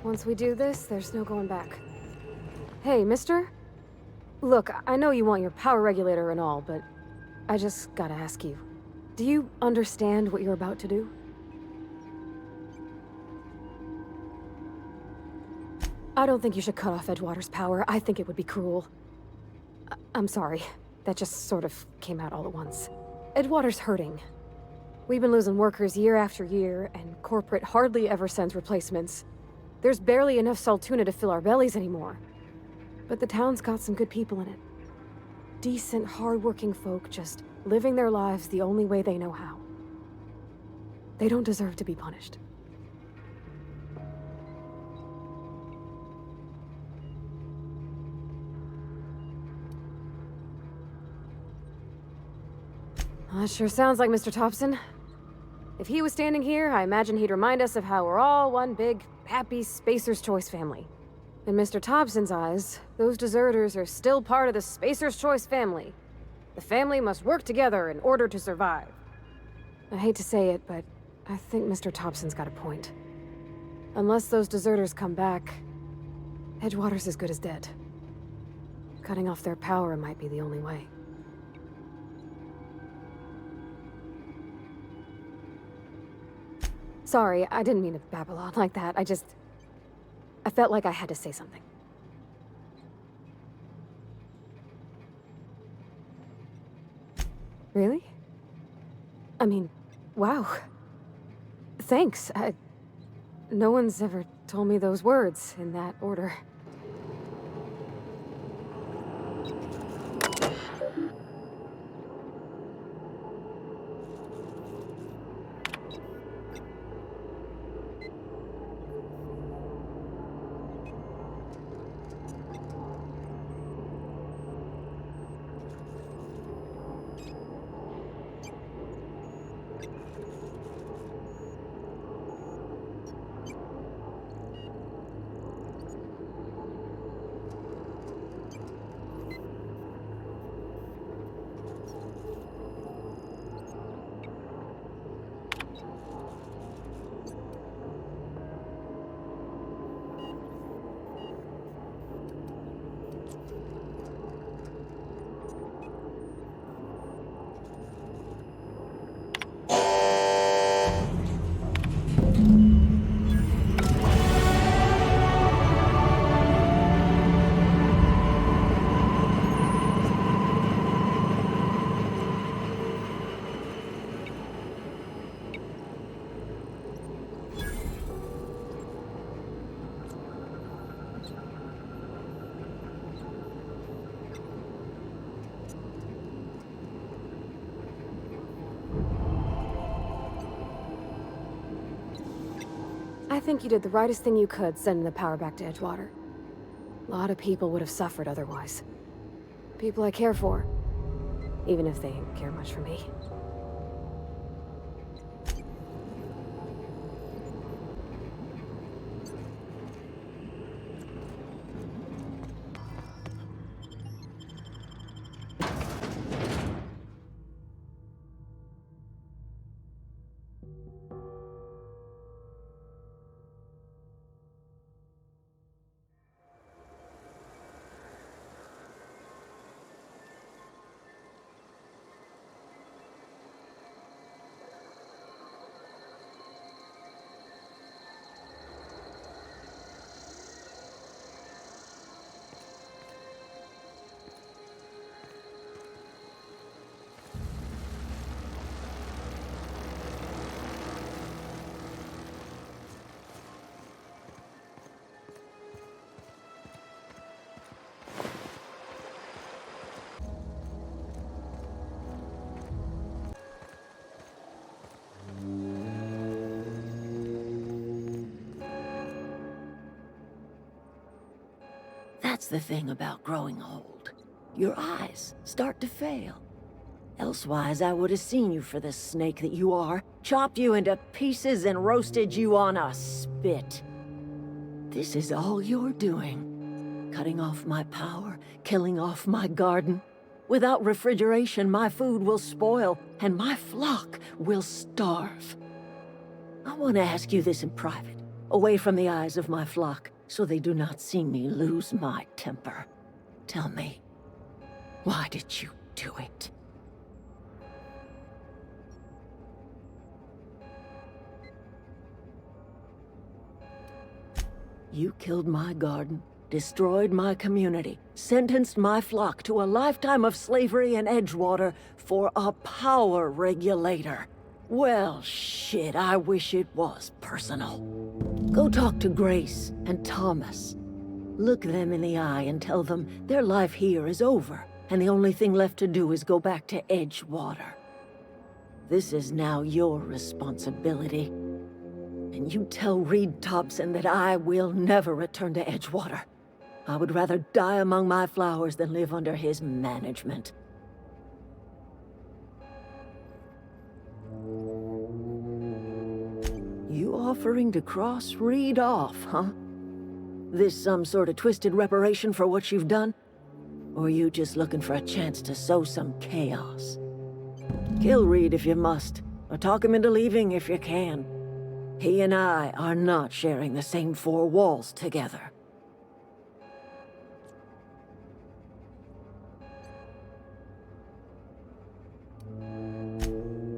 Once we do this, there's no going back. Hey, mister? Look, I know you want your power regulator and all, but I just gotta ask you. Do you understand what you're about to do? I don't think you should cut off Edgewater's power. I think it would be cruel. I'm sorry. That just sort of came out all at once. Edgewater's hurting. We've been losing workers year after year, and corporate hardly ever sends replacements. There's barely enough Saltuna to fill our bellies anymore. But the town's got some good people in it. Decent, hard-working folk just living their lives the only way they know how. They don't deserve to be punished. Well, that sure sounds like Mr. Thompson. If he was standing here, I imagine he'd remind us of how we're all one big, happy Spacer's Choice family. In Mr. Thompson's eyes, those deserters are still part of the Spacer's Choice family. The family must work together in order to survive. I hate to say it, but I think Mr. Thompson's got a point. Unless those deserters come back, Edgewater's as good as dead. Cutting off their power might be the only way. Sorry, I didn't mean to babble on like that. I felt like I had to say something. Really? I mean, wow. Thanks. No one's ever told me those words in that order. I think you did the rightest thing you could sending the power back to Edgewater. A lot of people would have suffered otherwise. People I care for, even if they didn't care much for me. That's the thing about growing old. Your eyes start to fail. Elsewise, I would have seen you for the snake that you are, chopped you into pieces and roasted you on a spit. This is all you're doing. Cutting off my power, killing off my garden. Without refrigeration, my food will spoil, and my flock will starve. I want to ask you this in private, away from the eyes of my flock, so they do not see me lose my temper. Tell me, why did you do it? You killed my garden, destroyed my community, sentenced my flock to a lifetime of slavery in Edgewater for a power regulator. Well, shit, I wish it was personal. Go talk to Grace and Thomas. Look them in the eye and tell them their life here is over, and the only thing left to do is go back to Edgewater. This is now your responsibility. And you tell Reed Thompson that I will never return to Edgewater. I would rather die among my flowers than live under his management. You offering to cross Reed off, huh? This some sort of twisted reparation for what you've done? Or you just looking for a chance to sow some chaos? Kill Reed if you must, or talk him into leaving if you can. He and I are not sharing the same four walls together.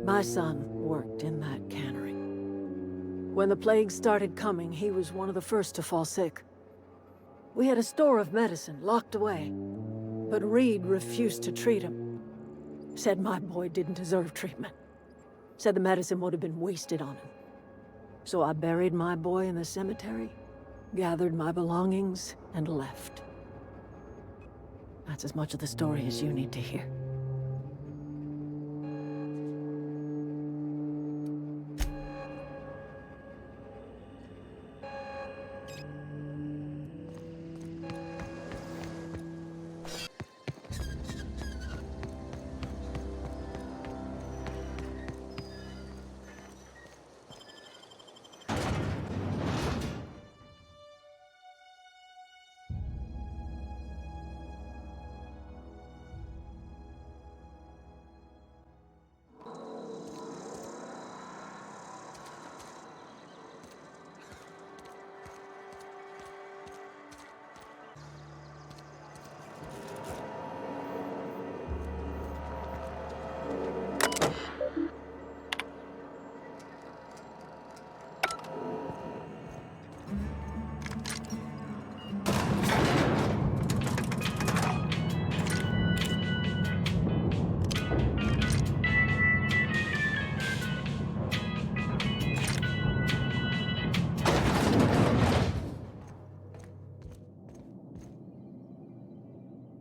My son worked in that cannery. When the plague started coming, he was one of the first to fall sick. We had a store of medicine locked away, but Reed refused to treat him. Said my boy didn't deserve treatment. Said the medicine would have been wasted on him. So I buried my boy in the cemetery, gathered my belongings, and left. That's as much of the story as you need to hear.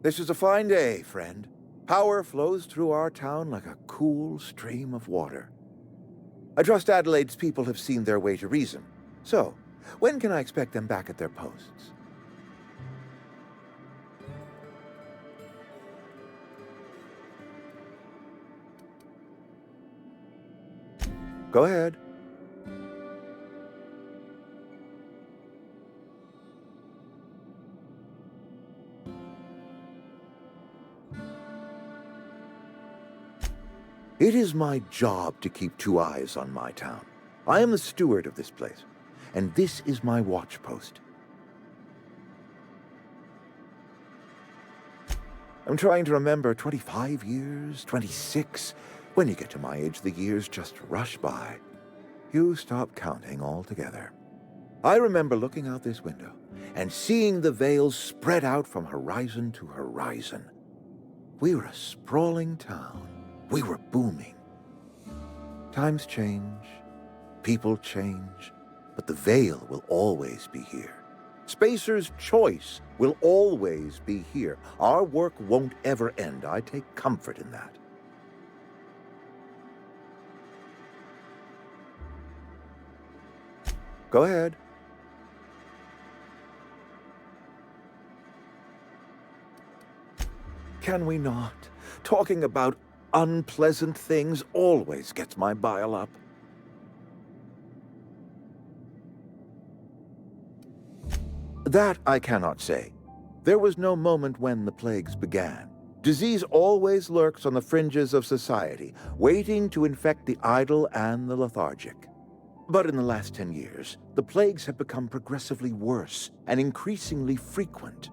This is a fine day, friend. Power flows through our town like a cool stream of water. I trust Adelaide's people have seen their way to reason. So, when can I expect them back at their posts? Go ahead. It is my job to keep two eyes on my town. I am the steward of this place, and this is my watch post. I'm trying to remember 25 years, 26. When you get to my age, the years just rush by. You stop counting altogether. I remember looking out this window and seeing the veils spread out from horizon to horizon. We were a sprawling town. We were booming. Times change, people change, but the veil will always be here. Spacer's choice will always be here. Our work won't ever end. I take comfort in that. Go ahead. Can we not? Talking about unpleasant things always gets my bile up. That I cannot say. There was no moment when the plagues began. Disease always lurks on the fringes of society, waiting to infect the idle and the lethargic. But in the last 10 years, the plagues have become progressively worse and increasingly frequent.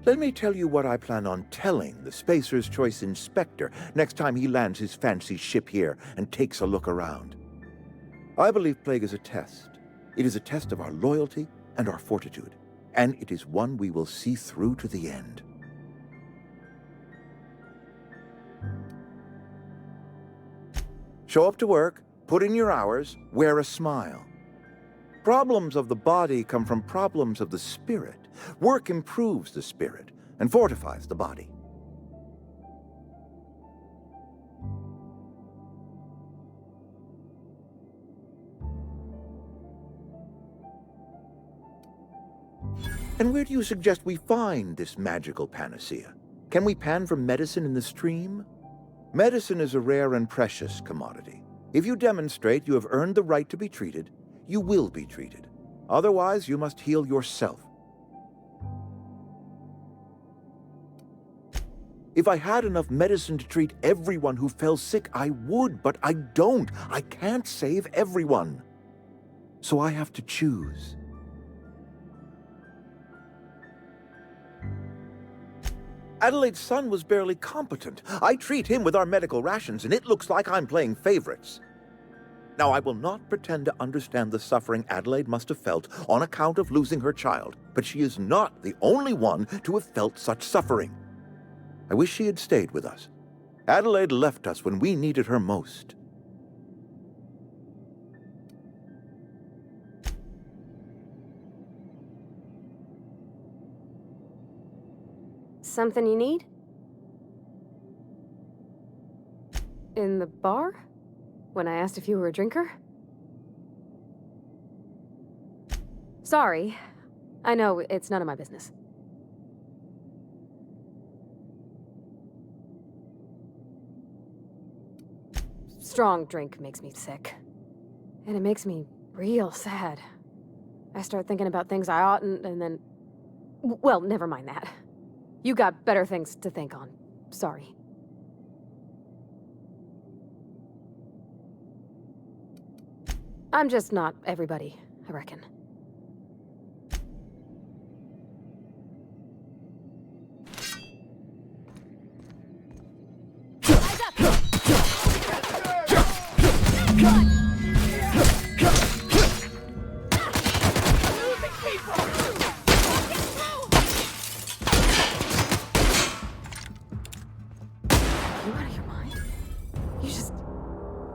Let me tell you what I plan on telling the Spacer's Choice Inspector next time he lands his fancy ship here and takes a look around. I believe plague is a test. It is a test of our loyalty and our fortitude, and it is one we will see through to the end. Show up to work, put in your hours, wear a smile. Problems of the body come from problems of the spirit. Work improves the spirit and fortifies the body. And where do you suggest we find this magical panacea? Can we pan for medicine in the stream? Medicine is a rare and precious commodity. If you demonstrate you have earned the right to be treated, you will be treated. Otherwise, you must heal yourself. If I had enough medicine to treat everyone who fell sick, I would, but I don't. I can't save everyone. So I have to choose. Adelaide's son was barely competent. I treat him with our medical rations, and it looks like I'm playing favorites. Now, I will not pretend to understand the suffering Adelaide must have felt on account of losing her child, but she is not the only one to have felt such suffering. I wish she had stayed with us. Adelaide left us when we needed her most. Something you need? In the bar? When I asked if you were a drinker? Sorry. I know, it's none of my business. Strong drink makes me sick. And it makes me real sad. I start thinking about things I oughtn't, and then... Well, never mind that. You got better things to think on. Sorry. I'm just not everybody, I reckon.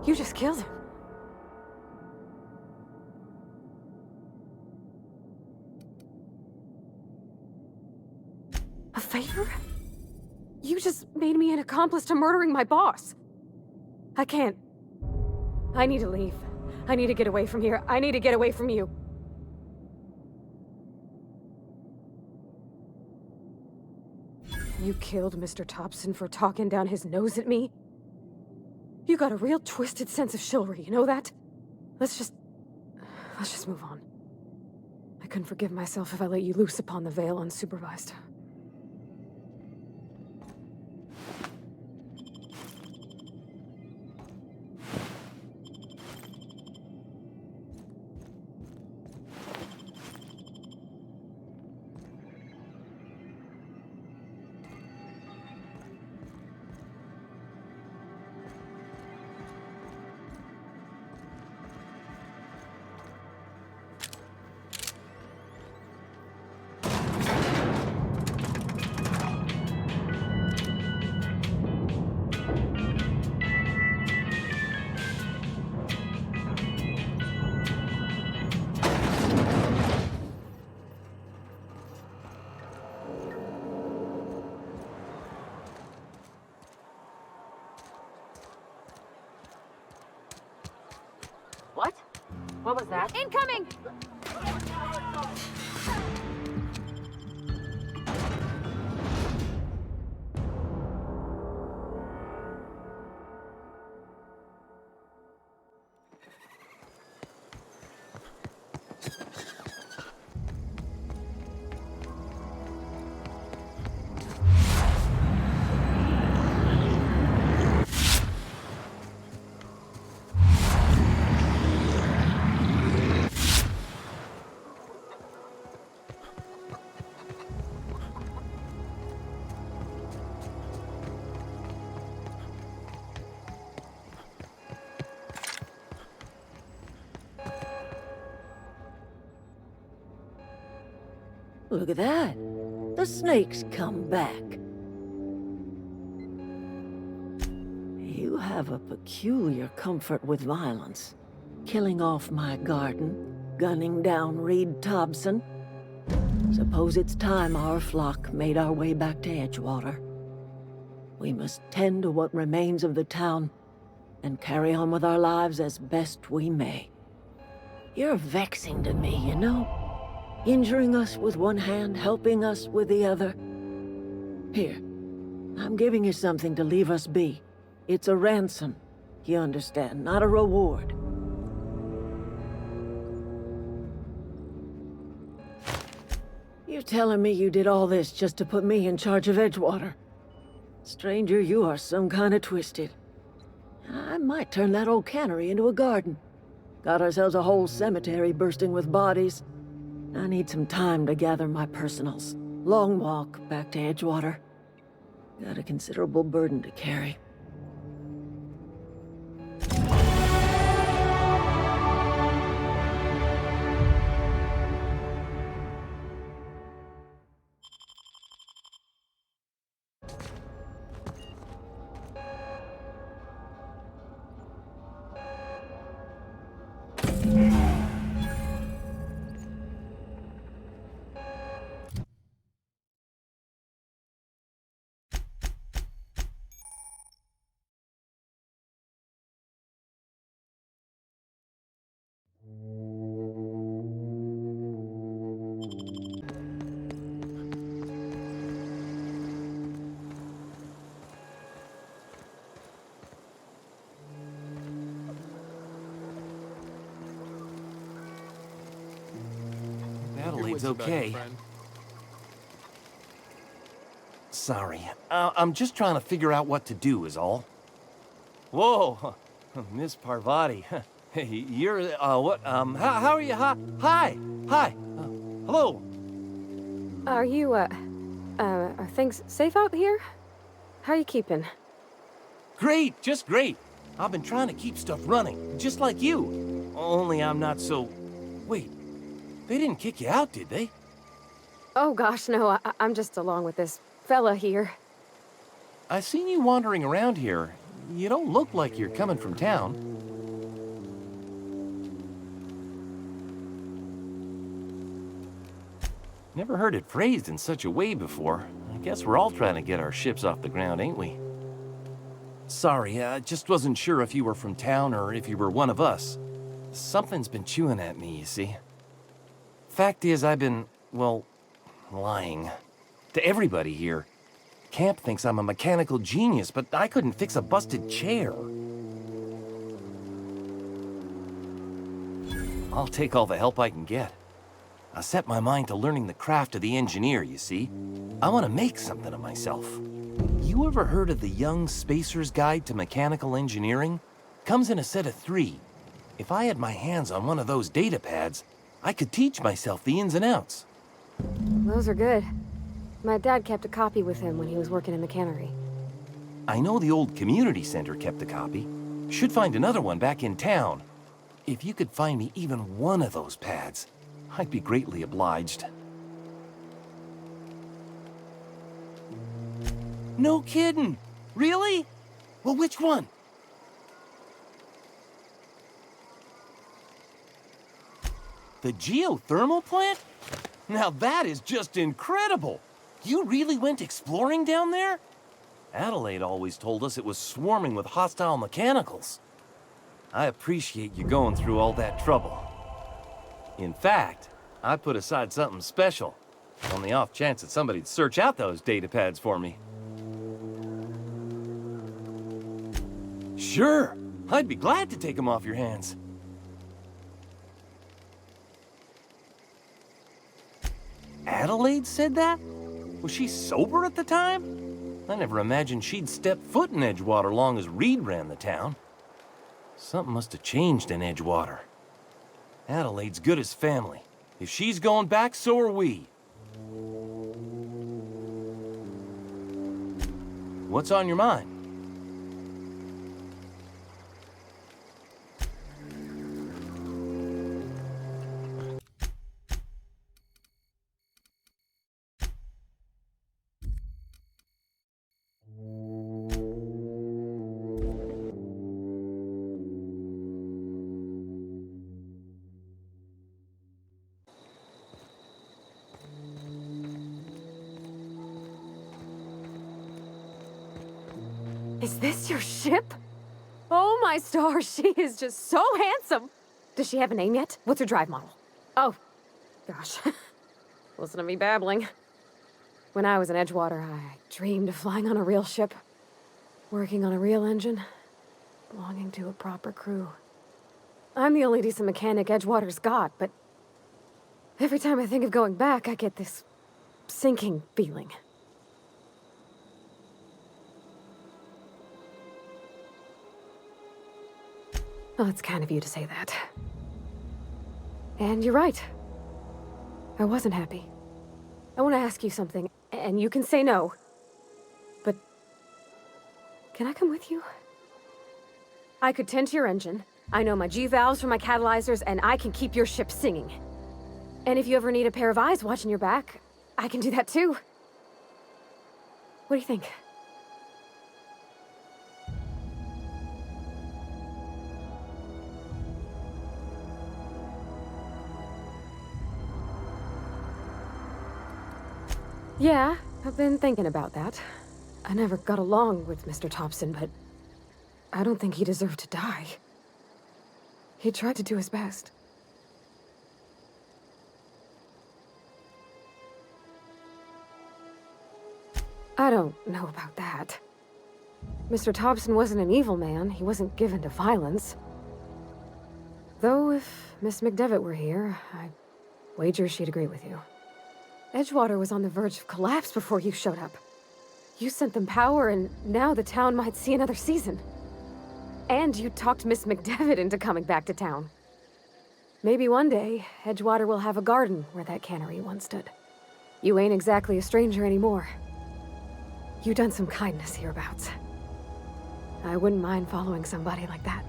You just killed him. A favor? You just made me an accomplice to murdering my boss. I can't. I need to leave. I need to get away from here. I need to get away from you. You killed Mr. Thompson for talking down his nose at me? You got a real twisted sense of chivalry, you know that? Let's just move on. I couldn't forgive myself if I let you loose upon the Vale unsupervised. What was that? Incoming! Look at that. The snake's come back. You have a peculiar comfort with violence. Killing off my garden, gunning down Reed Thompson. Suppose it's time our flock made our way back to Edgewater. We must tend to what remains of the town and carry on with our lives as best we may. You're vexing to me, you know? Injuring us with one hand, helping us with the other. Here, I'm giving you something to leave us be. It's a ransom, you understand, not a reward. You're telling me you did all this just to put me in charge of Edgewater? Stranger, you are some kind of twisted. I might turn that old cannery into a garden. Got ourselves a whole cemetery bursting with bodies. I need some time to gather my personals. Long walk back to Edgewater. Got a considerable burden to carry. Adelaide's okay. Sorry. I'm just trying to figure out what to do is all. Whoa, Miss Parvati. Hey, you're, what, how are you? Hi. Hello. Are you, are things safe out here? How are you keeping? Great, just great. I've been trying to keep stuff running, just like you. Only I'm not so... Wait, they didn't kick you out, did they? Oh gosh, no, I'm just along with this fella here. I seen you wandering around here. You don't look like you're coming from town. Never heard it phrased in such a way before. I guess we're all trying to get our ships off the ground, ain't we? Sorry, I just wasn't sure if you were from town or if you were one of us. Something's been chewing at me, you see. Fact is, I've been, well, lying. To everybody here. Camp thinks I'm a mechanical genius, but I couldn't fix a busted chair. I'll take all the help I can get. I set my mind to learning the craft of the engineer, you see. I want to make something of myself. You ever heard of the Young Spacer's Guide to Mechanical Engineering? Comes in a set of 3. If I had my hands on one of those data pads, I could teach myself the ins and outs. Those are good. My dad kept a copy with him when he was working in the cannery. I know the old community center kept a copy. Should find another one back in town. If you could find me even one of those pads, I'd be greatly obliged. No kidding! Really? Well, which one? The geothermal plant? Now that is just incredible! You really went exploring down there? Adelaide always told us it was swarming with hostile mechanicals. I appreciate you going through all that trouble. In fact, I put aside something special, on the off chance that somebody'd search out those data pads for me. Sure, I'd be glad to take them off your hands. Adelaide said that? Was she sober at the time? I never imagined she'd step foot in Edgewater long as Reed ran the town. Something must have changed in Edgewater. Adelaide's good as family. If she's going back, so are we. What's on your mind? Is this your ship? Oh my stars, she is just so handsome. Does she have a name yet? What's her drive model? Oh, gosh. Listen to me babbling. When I was in Edgewater, I dreamed of flying on a real ship, working on a real engine, belonging to a proper crew. I'm the only decent mechanic Edgewater's got, but every time I think of going back, I get this sinking feeling. Well, it's kind of you to say that. And you're right. I wasn't happy. I want to ask you something, and you can say no. But can I come with you? I could tend to your engine. I know my G-valves for my catalyzers, and I can keep your ship singing. And if you ever need a pair of eyes watching your back, I can do that too. What do you think? Yeah, I've been thinking about that. I never got along with Mr. Thompson, but I don't think he deserved to die. He tried to do his best. I don't know about that. Mr. Thompson wasn't an evil man. He wasn't given to violence. Though if Miss McDevitt were here, I'd wager she'd agree with you. Edgewater was on the verge of collapse before you showed up. You sent them power, and now the town might see another season. And you talked Miss McDevitt into coming back to town. Maybe one day, Edgewater will have a garden where that cannery once stood. You ain't exactly a stranger anymore. You've done some kindness hereabouts. I wouldn't mind following somebody like that.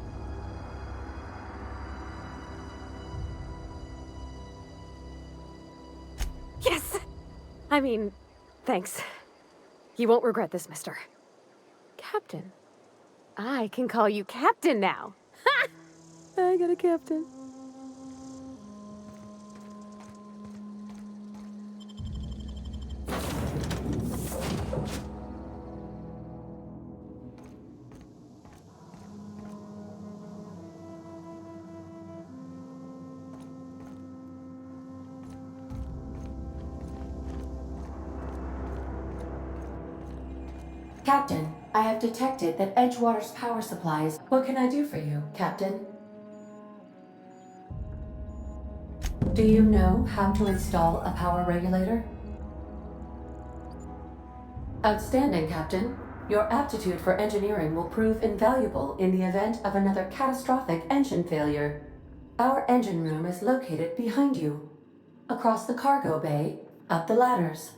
Yes! I mean, thanks. You won't regret this, mister. Captain. I can call you Captain now. Ha! I got a captain. Captain, I have detected that Edgewater's power supplies. What can I do for you, Captain? Do you know how to install a power regulator? Outstanding, Captain. Your aptitude for engineering will prove invaluable in the event of another catastrophic engine failure. Our engine room is located behind you. Across the cargo bay, up the ladders.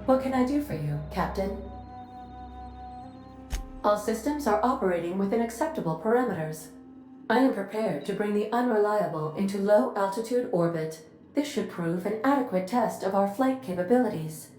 What can I do for you, Captain? All systems are operating within acceptable parameters. I am prepared to bring the unreliable into low-altitude orbit. This should prove an adequate test of our flight capabilities.